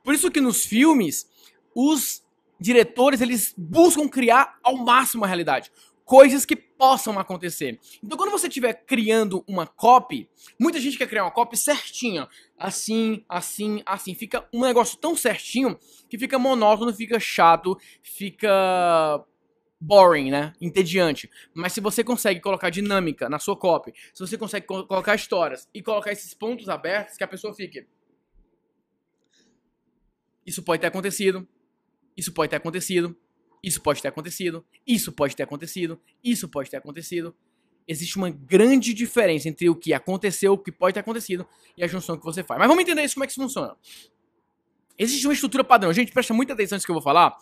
Por isso que nos filmes, os diretores, eles buscam criar ao máximo a realidade. Coisas que possam acontecer. Então, quando você estiver criando uma copy, muita gente quer criar uma copy certinha. Assim, assim, assim. Fica um negócio tão certinho que fica monótono, fica chato, fica boring, né? Entediante. Mas se você consegue colocar dinâmica na sua copy, se você consegue colocar histórias e colocar esses pontos abertos, que a pessoa fique... Isso pode ter acontecido. Isso pode ter acontecido. Isso pode ter acontecido, isso pode ter acontecido, isso pode ter acontecido. Existe uma grande diferença entre o que aconteceu, o que pode ter acontecido e a junção que você faz. Mas vamos entender isso, como é que isso funciona. Existe uma estrutura padrão. Gente, presta muita atenção nisso que eu vou falar.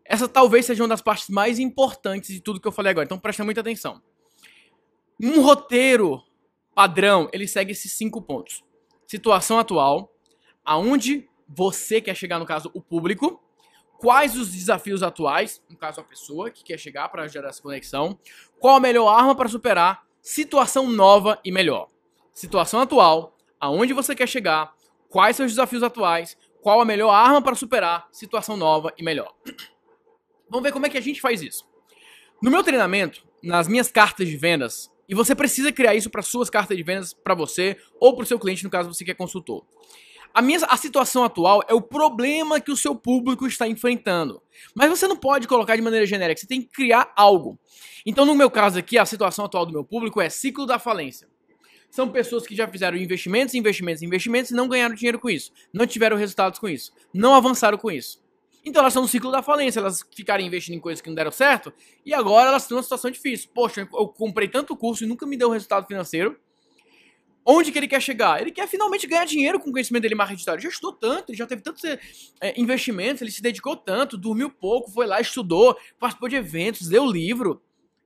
Essa talvez seja uma das partes mais importantes de tudo que eu falei agora. Então presta muita atenção. Um roteiro padrão, ele segue esses 5 pontos. Situação atual, aonde você quer chegar, no caso, o público. Quais os desafios atuais, no caso a pessoa que quer chegar para gerar essa conexão, qual a melhor arma para superar, situação nova e melhor. Situação atual, aonde você quer chegar, quais são os desafios atuais, qual a melhor arma para superar, situação nova e melhor. Vamos ver como é que a gente faz isso. No meu treinamento, nas minhas cartas de vendas, e você precisa criar isso para suas cartas de vendas para você ou para o seu cliente, no caso você que é consultor. A situação atual é o problema que o seu público está enfrentando. Mas você não pode colocar de maneira genérica, você tem que criar algo. Então, no meu caso aqui, a situação atual do meu público é ciclo da falência. São pessoas que já fizeram investimentos e não ganharam dinheiro com isso. Não tiveram resultados com isso. Não avançaram com isso. Então, elas estão no ciclo da falência. Elas ficaram investindo em coisas que não deram certo e agora elas estão numa situação difícil. Poxa, eu comprei tanto curso e nunca me deu resultado financeiro. Onde que ele quer chegar? Ele quer finalmente ganhar dinheiro com o conhecimento dele em marketing digital. Ele já estudou tanto, ele já teve tantos investimentos, ele se dedicou tanto, dormiu pouco, foi lá, estudou, participou de eventos, leu livro.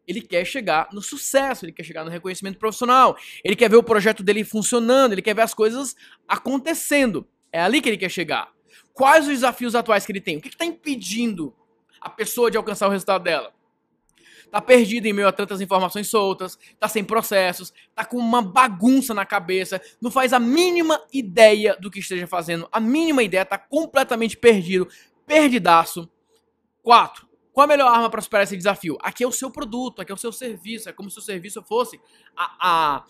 ele quer chegar no sucesso, ele quer chegar no reconhecimento profissional, ele quer ver o projeto dele funcionando, ele quer ver as coisas acontecendo. É ali que ele quer chegar. Quais os desafios atuais que ele tem? O que está impedindo a pessoa de alcançar o resultado dela? Tá perdido em meio a tantas informações soltas, tá sem processos, tá com uma bagunça na cabeça, não faz a mínima ideia do que esteja fazendo, a mínima ideia, tá completamente perdido, perdidaço. 4. Qual a melhor arma para superar esse desafio? Aqui é o seu produto, aqui é o seu serviço, é como se o serviço fosse a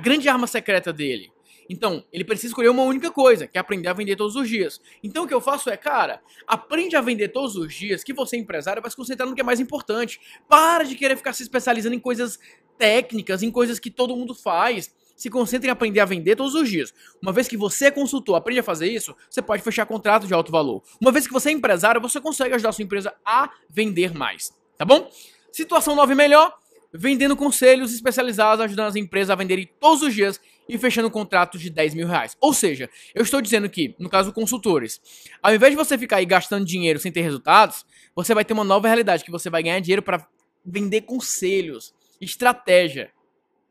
grande arma secreta dele. Então, ele precisa escolher uma única coisa, que é aprender a vender todos os dias. Então, o que eu faço é, cara, aprende a vender todos os dias, que você, empresário, vai se concentrar no que é mais importante. Para de querer ficar se especializando em coisas técnicas, em coisas que todo mundo faz. Se concentre em aprender a vender todos os dias. Uma vez que você é consultor, aprende a fazer isso, você pode fechar contratos de alto valor. Uma vez que você é empresário, você consegue ajudar a sua empresa a vender mais, tá bom? Situação 9 melhor, vendendo conselhos especializados, ajudando as empresas a venderem todos os dias e fechando contratos de 10 mil reais. Ou seja, eu estou dizendo que, no caso consultores, ao invés de você ficar aí gastando dinheiro sem ter resultados, você vai ter uma nova realidade, que você vai ganhar dinheiro para vender conselhos, estratégia.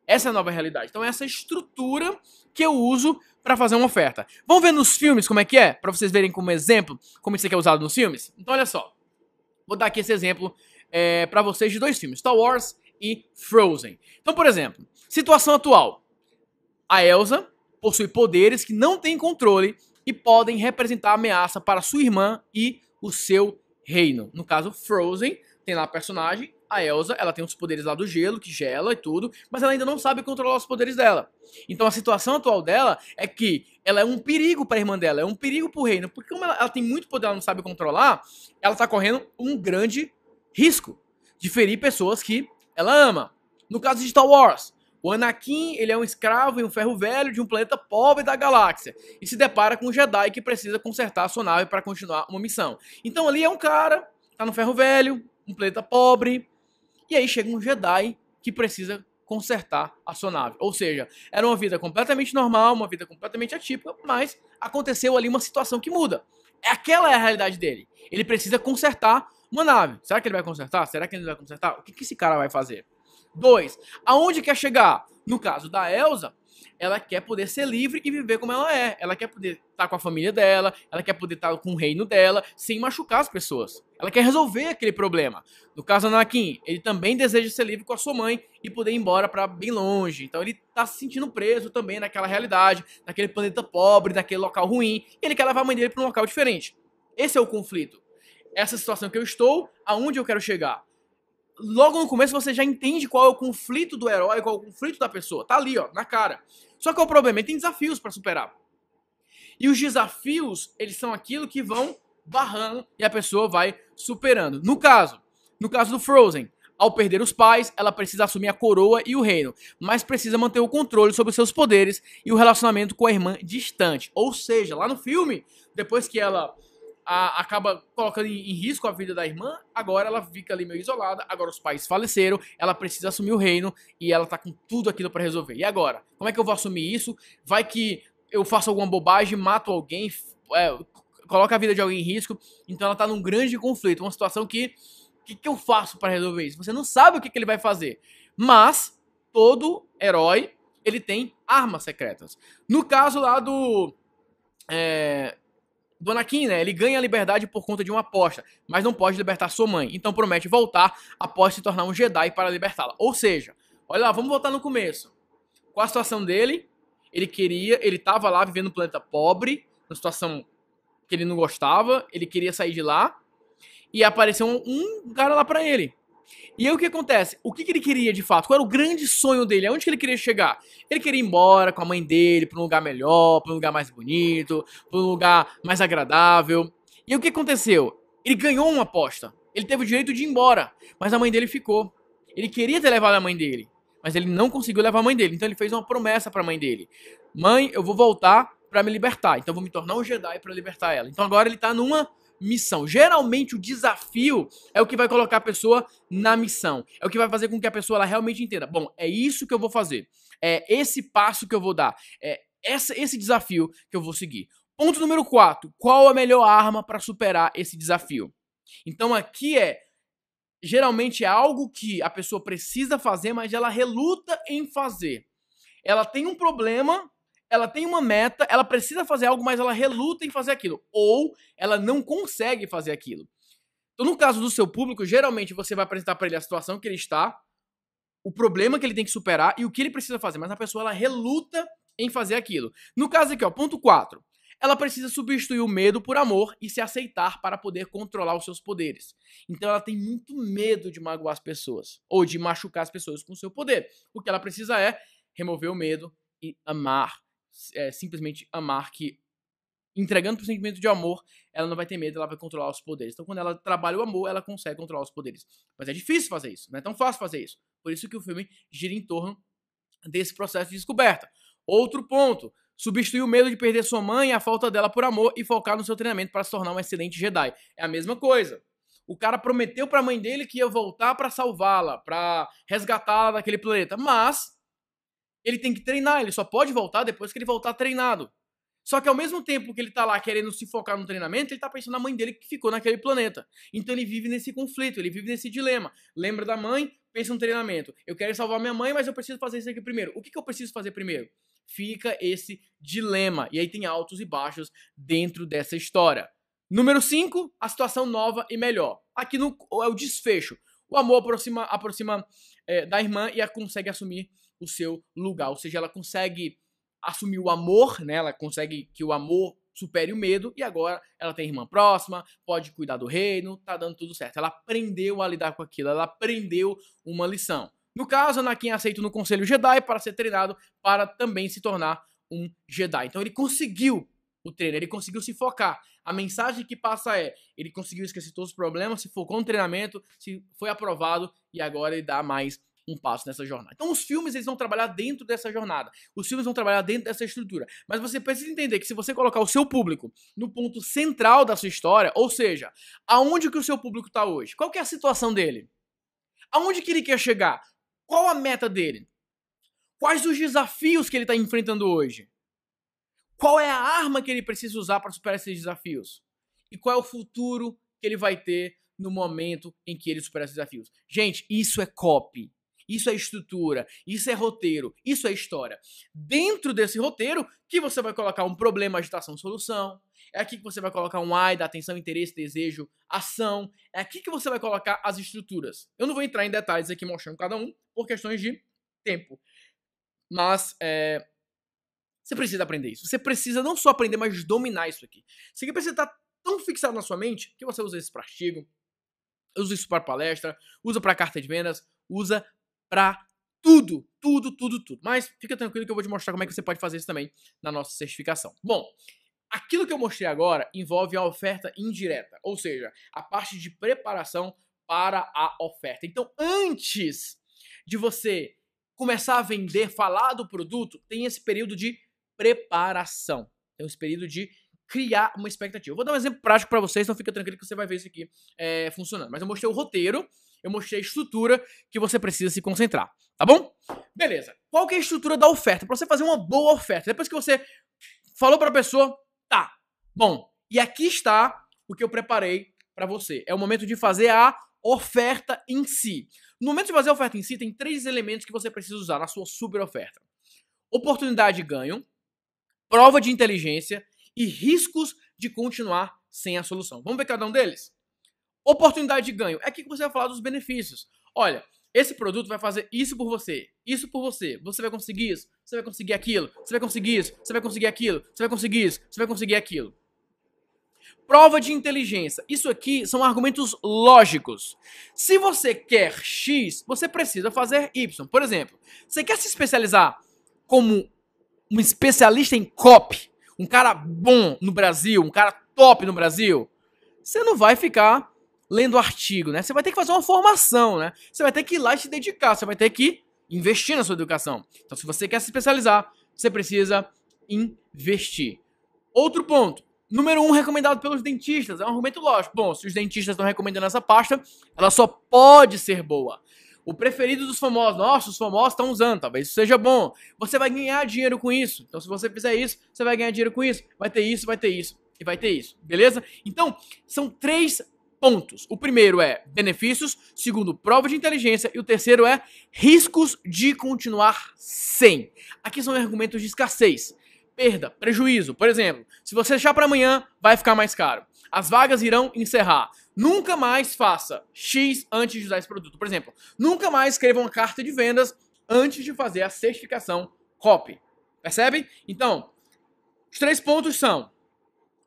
Essa é a nova realidade. Então, essa estrutura que eu uso para fazer uma oferta. Vamos ver nos filmes como é que é? Para vocês verem como exemplo, como isso aqui é usado nos filmes? Então, olha só. Vou dar aqui esse exemplo para vocês de 2 filmes, Star Wars e Frozen. Então, por exemplo, situação atual. A Elsa possui poderes que não têm controle e podem representar ameaça para sua irmã e o seu reino. No caso, Frozen, tem lá a personagem, a Elsa, ela tem os poderes lá do gelo, que gela e tudo, mas ela ainda não sabe controlar os poderes dela. Então a situação atual dela é que ela é um perigo para a irmã dela, é um perigo para o reino, porque como ela tem muito poder, ela não sabe controlar, ela está correndo um grande risco de ferir pessoas que ela ama. No caso de Star Wars, o Anakin, ele é um escravo e um ferro velho de um planeta pobre da galáxia e se depara com um Jedi que precisa consertar a sua nave para continuar uma missão. Então ali é um cara, tá no ferro velho, um planeta pobre, e aí chega um Jedi que precisa consertar a sua nave. Ou seja, era uma vida completamente normal, uma vida completamente atípica, mas aconteceu ali uma situação que muda. Aquela é a realidade dele. Ele precisa consertar uma nave. Será que ele vai consertar? Será que ele não vai consertar? O que esse cara vai fazer? 2. Aonde quer chegar? No caso da Elsa, ela quer poder ser livre e viver como ela é. Ela quer poder estar com a família dela, ela quer poder estar com o reino dela, sem machucar as pessoas. Ela quer resolver aquele problema. No caso do Anakin, ele também deseja ser livre com a sua mãe e poder ir embora para bem longe. Então ele tá se sentindo preso também naquela realidade, naquele planeta pobre, naquele local ruim, e ele quer levar a mãe dele para um local diferente. Esse é o conflito. Essa situação que eu estou, aonde eu quero chegar. Logo no começo você já entende qual é o conflito do herói, qual é o conflito da pessoa. Tá ali, ó, na cara. Só que o problema é que tem desafios para superar. E os desafios, eles são aquilo que vão barrando e a pessoa vai superando. No caso do Frozen, ao perder os pais, ela precisa assumir a coroa e o reino, mas precisa manter o controle sobre os seus poderes e o relacionamento com a irmã distante. Ou seja, lá no filme, depois que ela acaba colocando em risco a vida da irmã, agora ela fica ali meio isolada, agora os pais faleceram, ela precisa assumir o reino e ela tá com tudo aquilo para resolver. E agora? Como é que eu vou assumir isso? Vai que eu faço alguma bobagem, mato alguém, coloca a vida de alguém em risco, então ela tá num grande conflito, uma situação que eu faço para resolver isso? Você não sabe o que ele vai fazer, mas todo herói, ele tem armas secretas. No caso lá do Anakin, né? Ele ganha a liberdade por conta de uma aposta, mas não pode libertar sua mãe. Então promete voltar após se tornar um Jedi para libertá-la. Ou seja, olha lá, vamos voltar no começo. Qual a situação dele? Ele tava lá vivendo num planeta pobre, numa situação que ele não gostava, ele queria sair de lá, e apareceu um cara lá pra ele. E aí o que acontece? O que ele queria de fato? Qual era o grande sonho dele? Aonde que ele queria chegar? Ele queria ir embora com a mãe dele pra um lugar melhor, pra um lugar mais bonito, pra um lugar mais agradável. E aí o que aconteceu? Ele ganhou uma aposta. Ele teve o direito de ir embora, mas a mãe dele ficou. Ele queria ter levado a mãe dele, mas ele não conseguiu levar a mãe dele. Então ele fez uma promessa pra mãe dele. Mãe, eu vou voltar pra me libertar. Então eu vou me tornar um Jedi pra libertar ela. Então agora ele tá numa missão. Geralmente o desafio é o que vai colocar a pessoa na missão. É o que vai fazer com que a pessoa ela realmente entenda. Bom, é isso que eu vou fazer. É esse passo que eu vou dar. É esse desafio que eu vou seguir. Ponto número 4. Qual a melhor arma para superar esse desafio? Então aqui geralmente é algo que a pessoa precisa fazer, mas ela reluta em fazer. Ela tem um problema, ela tem uma meta, ela precisa fazer algo, mas ela reluta em fazer aquilo. Ou ela não consegue fazer aquilo. Então, no caso do seu público, geralmente você vai apresentar para ele a situação que ele está, o problema que ele tem que superar e o que ele precisa fazer. Mas a pessoa, ela reluta em fazer aquilo. No caso aqui, ó, ponto 4. Ela precisa substituir o medo por amor e se aceitar para poder controlar os seus poderes. Então ela tem muito medo de magoar as pessoas ou de machucar as pessoas com o seu poder. O que ela precisa é remover o medo e amar. Simplesmente amar, que entregando pro sentimento de amor, ela não vai ter medo, ela vai controlar os poderes. Então quando ela trabalha o amor, ela consegue controlar os poderes. Mas é difícil fazer isso, não é tão fácil fazer isso. Por isso que o filme gira em torno desse processo de descoberta. Outro ponto. Substituir o medo de perder sua mãe e a falta dela por amor e focar no seu treinamento para se tornar um excelente Jedi. É a mesma coisa. O cara prometeu para a mãe dele que ia voltar para salvá-la, para resgatá-la daquele planeta, mas ele tem que treinar, ele só pode voltar depois que ele voltar treinado. Só que ao mesmo tempo que ele tá lá querendo se focar no treinamento, ele tá pensando na mãe dele que ficou naquele planeta. Então ele vive nesse conflito, ele vive nesse dilema. Lembra da mãe, pensa no treinamento. Eu quero salvar minha mãe, mas eu preciso fazer isso aqui primeiro. O que eu preciso fazer primeiro? Fica esse dilema. E aí tem altos e baixos dentro dessa história. Número 5, a situação nova e melhor. Aqui é o desfecho. O amor aproxima da irmã e ela consegue assumir o seu lugar. Ou seja, ela consegue assumir o amor, né? Ela consegue que o amor supere o medo e agora ela tem irmã próxima, pode cuidar do reino, tá dando tudo certo. Ela aprendeu a lidar com aquilo, ela aprendeu uma lição. No caso, Anakin é aceito no Conselho Jedi para ser treinado para também se tornar um Jedi. Então ele conseguiu o treino, ele conseguiu se focar. A mensagem que passa é, ele conseguiu esquecer todos os problemas, se focou no treinamento, se foi aprovado e agora ele dá mais um passo nessa jornada. Então os filmes eles vão trabalhar dentro dessa jornada. Os filmes vão trabalhar dentro dessa estrutura. Mas você precisa entender que se você colocar o seu público no ponto central da sua história, ou seja, aonde que o seu público está hoje? Qual que é a situação dele? Aonde que ele quer chegar? Qual a meta dele? Quais os desafios que ele está enfrentando hoje? Qual é a arma que ele precisa usar para superar esses desafios? E qual é o futuro que ele vai ter no momento em que ele superar esses desafios? Gente, isso é copy. Isso é estrutura, isso é roteiro, isso é história. Dentro desse roteiro, que você vai colocar um problema, agitação, solução. É aqui que você vai colocar um AI da atenção, interesse, desejo, ação. É aqui que você vai colocar as estruturas. Eu não vou entrar em detalhes aqui mostrando cada um, por questões de tempo. Mas, você precisa aprender isso. Você precisa não só aprender, mas dominar isso aqui. Isso aqui precisa estar tão fixado na sua mente que você usa isso para artigo, usa isso para palestra, usa para carta de vendas, usa pra tudo. Mas fica tranquilo que eu vou te mostrar como é que você pode fazer isso também na nossa certificação. Bom, aquilo que eu mostrei agora envolve a oferta indireta, ou seja, a parte de preparação para a oferta. Então, antes de você começar a vender, falar do produto, tem esse período de preparação. Tem esse período de criar uma expectativa. Eu vou dar um exemplo prático para vocês, então fica tranquilo que você vai ver isso aqui funcionando. Mas eu mostrei o roteiro, eu mostrei a estrutura que você precisa se concentrar, tá bom? Beleza. Qual que é a estrutura da oferta? Para você fazer uma boa oferta. Depois que você falou para a pessoa, tá, bom, e aqui está o que eu preparei para você. É o momento de fazer a oferta em si. No momento de fazer a oferta em si, tem 3 elementos que você precisa usar na sua super oferta. Oportunidade de ganho, prova de inteligência e riscos de continuar sem a solução. Vamos ver cada um deles? Oportunidade de ganho. É aqui que você vai falar dos benefícios. Olha, esse produto vai fazer isso por você, você vai conseguir isso, você vai conseguir aquilo, você vai conseguir isso, você vai conseguir aquilo, você vai conseguir isso, você vai conseguir aquilo. Prova de inteligência. Isso aqui são argumentos lógicos. Se você quer X, você precisa fazer Y. Por exemplo, você quer se especializar como um especialista em copy, um cara bom no Brasil, um cara top no Brasil, você não vai ficar lendo artigo, né? Você vai ter que fazer uma formação, né? Você vai ter que ir lá e se dedicar, você vai ter que investir na sua educação. Então, se você quer se especializar, você precisa investir. Outro ponto. Número 1, recomendado pelos dentistas. É um argumento lógico. Bom, se os dentistas estão recomendando essa pasta, ela só pode ser boa. O preferido dos famosos. Nossa, os famosos estão usando. Talvez isso seja bom. Você vai ganhar dinheiro com isso. Então, se você fizer isso, você vai ganhar dinheiro com isso. Vai ter isso, vai ter isso e vai ter isso. Beleza? Então, são 3 pontos. O primeiro é benefícios, segundo, prova de inteligência, e o terceiro é riscos de continuar sem. Aqui são argumentos de escassez. Perda, prejuízo. Por exemplo, se você deixar para amanhã, vai ficar mais caro. As vagas irão encerrar. Nunca mais faça X antes de usar esse produto. Por exemplo, nunca mais escreva uma carta de vendas antes de fazer a certificação copy. Percebe? Então, os 3 pontos são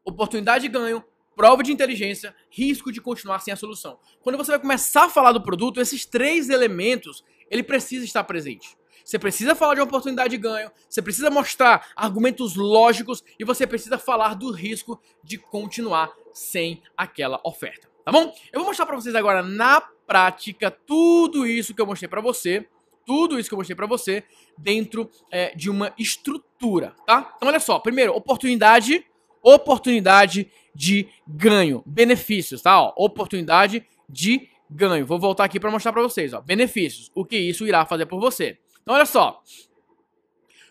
oportunidade de ganho, prova de inteligência, risco de continuar sem a solução. Quando você vai começar a falar do produto, esses 3 elementos, ele precisa estar presente. Você precisa falar de uma oportunidade de ganho, você precisa mostrar argumentos lógicos e você precisa falar do risco de continuar sem aquela oferta, tá bom? Eu vou mostrar para vocês agora na prática tudo isso que eu mostrei para você, dentro de uma estrutura, tá? Então olha só, primeiro, oportunidade de ganho, benefícios, tá? Ó, oportunidade de ganho. Vou voltar aqui para mostrar para vocês, ó, benefícios, o que isso irá fazer por você. Então olha só,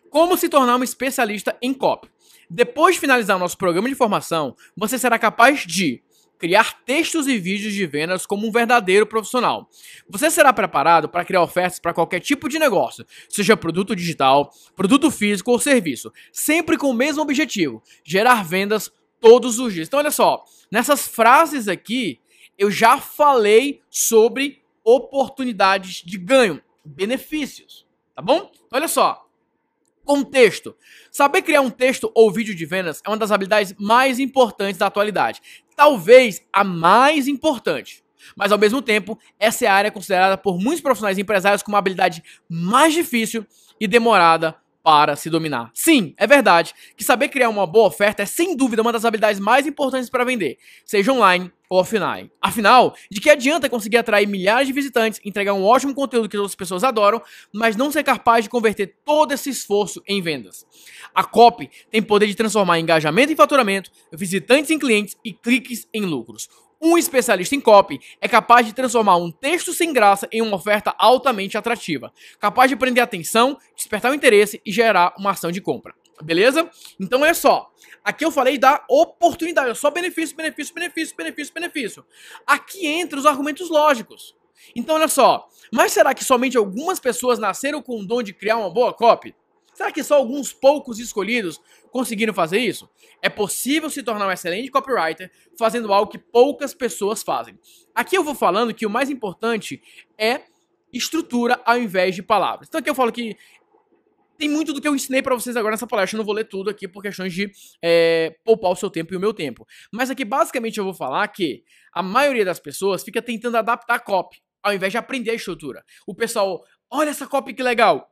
como se tornar um especialista em copy. Depois de finalizar o nosso programa de formação, você será capaz de criar textos e vídeos de vendas como um verdadeiro profissional. Você será preparado para criar ofertas para qualquer tipo de negócio, seja produto digital, produto físico ou serviço, sempre com o mesmo objetivo, gerar vendas todos os dias. Então olha só, nessas frases aqui, eu já falei sobre oportunidades de ganho, benefícios, tá bom? Então olha só, contexto. Saber criar um texto ou vídeo de vendas é uma das habilidades mais importantes da atualidade. Talvez a mais importante. Mas ao mesmo tempo, essa é a área considerada por muitos profissionais e empresários como a habilidade mais difícil e demorada para se dominar. Sim, é verdade que saber criar uma boa oferta é sem dúvida uma das habilidades mais importantes para vender, seja online ou offline. Afinal, de que adianta conseguir atrair milhares de visitantes, entregar um ótimo conteúdo que outras pessoas adoram, mas não ser capaz de converter todo esse esforço em vendas? A copy tem poder de transformar engajamento em faturamento, visitantes em clientes e cliques em lucros. Um especialista em copy é capaz de transformar um texto sem graça em uma oferta altamente atrativa, capaz de prender a atenção, despertar o interesse e gerar uma ação de compra. Beleza? Então é só. Aqui eu falei da oportunidade, é só benefício. Aqui entra os argumentos lógicos. Então olha só, mas será que somente algumas pessoas nasceram com o dom de criar uma boa copy? Será que só alguns poucos escolhidos conseguiram fazer isso? É possível se tornar um excelente copywriter fazendo algo que poucas pessoas fazem. Aqui eu vou falando que o mais importante é estrutura ao invés de palavras. Então aqui eu falo que tem muito do que eu ensinei pra vocês agora nessa palestra. Eu não vou ler tudo aqui por questões de poupar o seu tempo e o meu tempo. Mas aqui basicamente eu vou falar que a maioria das pessoas fica tentando adaptar a copy ao invés de aprender a estrutura. O pessoal, olha essa copy que legal.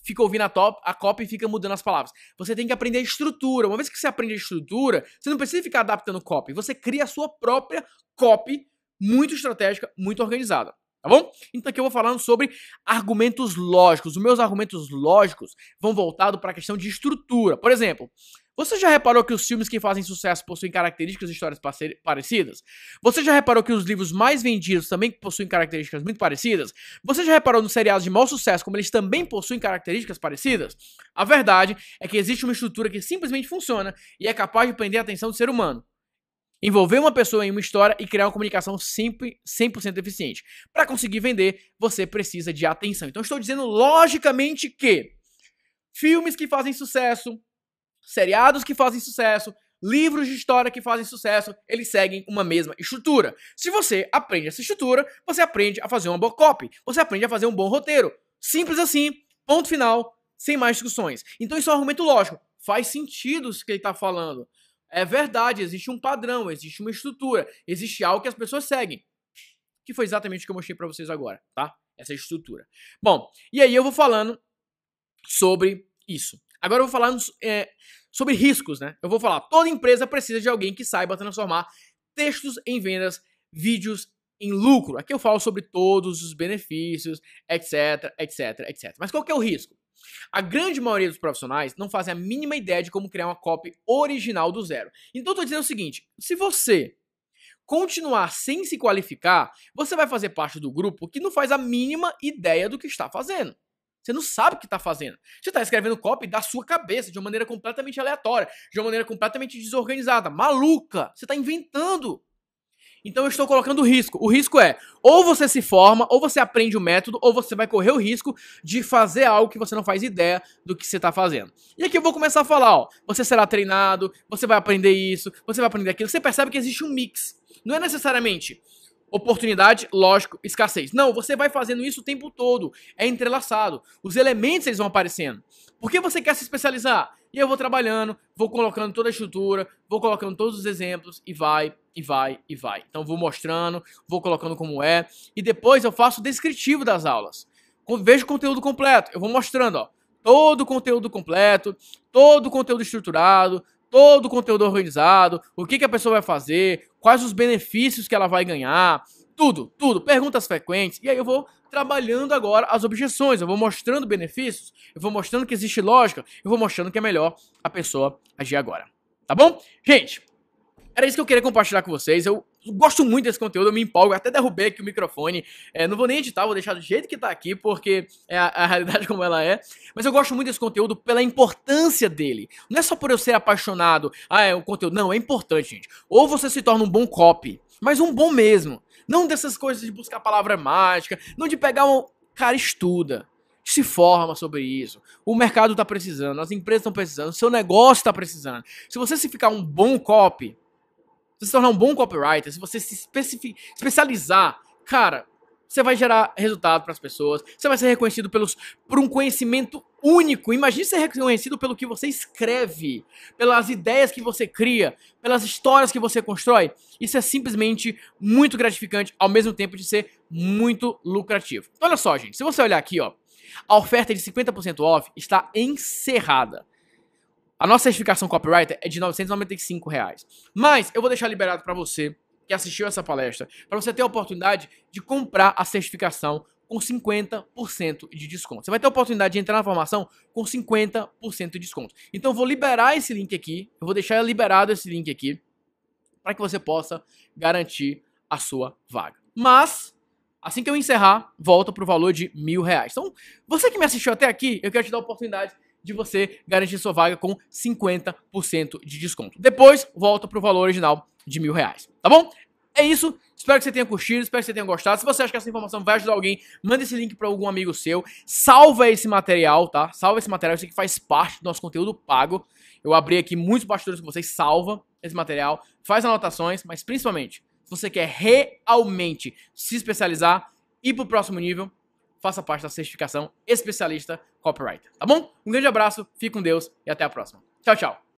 Fica ouvindo a copy e fica mudando as palavras. Você tem que aprender a estrutura. Uma vez que você aprende a estrutura, você não precisa ficar adaptando copy. Você cria a sua própria copy muito estratégica, muito organizada. Tá bom? Então aqui eu vou falando sobre argumentos lógicos. Os meus argumentos lógicos vão voltados para a questão de estrutura. Por exemplo, você já reparou que os filmes que fazem sucesso possuem características e histórias parecidas? Você já reparou que os livros mais vendidos também possuem características muito parecidas? Você já reparou nos seriados de mau sucesso como eles também possuem características parecidas? A verdade é que existe uma estrutura que simplesmente funciona e é capaz de prender a atenção do ser humano. Envolver uma pessoa em uma história e criar uma comunicação 100% eficiente. Para conseguir vender, você precisa de atenção. Então estou dizendo logicamente que filmes que fazem sucesso, seriados que fazem sucesso, livros de história que fazem sucesso, eles seguem uma mesma estrutura. Se você aprende essa estrutura, você aprende a fazer uma boa copy, você aprende a fazer um bom roteiro. Simples assim, ponto final, sem mais discussões. Então isso é um argumento lógico. Faz sentido o que ele está falando. É verdade, existe um padrão, existe uma estrutura, existe algo que as pessoas seguem. Que foi exatamente o que eu mostrei para vocês agora, tá? Essa estrutura. Bom, e aí eu vou falando sobre isso. Agora eu vou falando sobre riscos, né? Eu vou falar, toda empresa precisa de alguém que saiba transformar textos em vendas, vídeos em lucro. Aqui eu falo sobre todos os benefícios, etc. Mas qual que é o risco? A grande maioria dos profissionais não fazem a mínima ideia de como criar uma copy original do zero. Então eu tô dizendo o seguinte, se você continuar sem se qualificar, você vai fazer parte do grupo que não faz a mínima ideia do que está fazendo. Você não sabe o que está fazendo. Você está escrevendo copy da sua cabeça, de uma maneira completamente aleatória, de uma maneira completamente desorganizada, maluca. Você está inventando. Então eu estou colocando risco. O risco é, ou você se forma, ou você aprende o método, ou você vai correr o risco de fazer algo que você não faz ideia do que você está fazendo. E aqui eu vou começar a falar, ó, você será treinado, você vai aprender isso, você vai aprender aquilo. Você percebe que existe um mix. Não é necessariamente oportunidade, lógico, escassez. Não, você vai fazendo isso o tempo todo. É entrelaçado. Os elementos eles vão aparecendo. Por que você quer se especializar? E eu vou trabalhando, vou colocando toda a estrutura, vou colocando todos os exemplos e vai, e vai, e vai. Então vou mostrando, vou colocando como é. E depois eu faço o descritivo das aulas. Vejo o conteúdo completo. Eu vou mostrando, ó, todo o conteúdo completo, todo o conteúdo estruturado, todo o conteúdo organizado, o que a pessoa vai fazer, quais os benefícios que ela vai ganhar, tudo, perguntas frequentes, e aí eu vou trabalhando agora as objeções, eu vou mostrando benefícios, eu vou mostrando que existe lógica, eu vou mostrando que é melhor a pessoa agir agora, tá bom? Gente, era isso que eu queria compartilhar com vocês. Eu gosto muito desse conteúdo, eu me empolgo. Até derrubei aqui o microfone. Não vou nem editar, vou deixar do jeito que tá aqui, porque é a realidade como ela é. Mas eu gosto muito desse conteúdo pela importância dele. Não é só por eu ser apaixonado. É o conteúdo. Não, é importante, gente. Ou você se torna um bom copy, mas um bom mesmo. Não dessas coisas de buscar palavra mágica. Não de pegar um... Cara, estuda. Se forma sobre isso. O mercado tá precisando, as empresas estão precisando, o seu negócio tá precisando. Se você se ficar um bom copy, se você se tornar um bom copywriter, se você se especializar, cara, você vai gerar resultado para as pessoas, você vai ser reconhecido por um conhecimento único. Imagine ser reconhecido pelo que você escreve, pelas ideias que você cria, pelas histórias que você constrói. Isso é simplesmente muito gratificante, ao mesmo tempo de ser muito lucrativo. Então, olha só, gente, se você olhar aqui, ó, a oferta de 50% off está encerrada. A nossa certificação Copywriter é de R$ 995. Mas eu vou deixar liberado para você que assistiu essa palestra, para você ter a oportunidade de comprar a certificação com 50% de desconto. Você vai ter a oportunidade de entrar na formação com 50% de desconto. Então eu vou liberar esse link aqui, eu vou deixar liberado esse link aqui, para que você possa garantir a sua vaga. Mas, assim que eu encerrar, volta para o valor de R$ 1.000. Então, você que me assistiu até aqui, eu quero te dar a oportunidade de você garantir sua vaga com 50% de desconto. Depois, volta pro valor original de R$ 1.000, tá bom? É isso, espero que você tenha curtido, espero que você tenha gostado. Se você acha que essa informação vai ajudar alguém, manda esse link para algum amigo seu, salva esse material, tá? Salva esse material, isso aqui faz parte do nosso conteúdo pago. Eu abri aqui muitos bastidores com vocês, salva esse material, faz anotações, mas principalmente, se você quer realmente se especializar e ir pro próximo nível, faça parte da certificação especialista Copywriter, tá bom? Um grande abraço, fique com Deus e até a próxima. Tchau, tchau.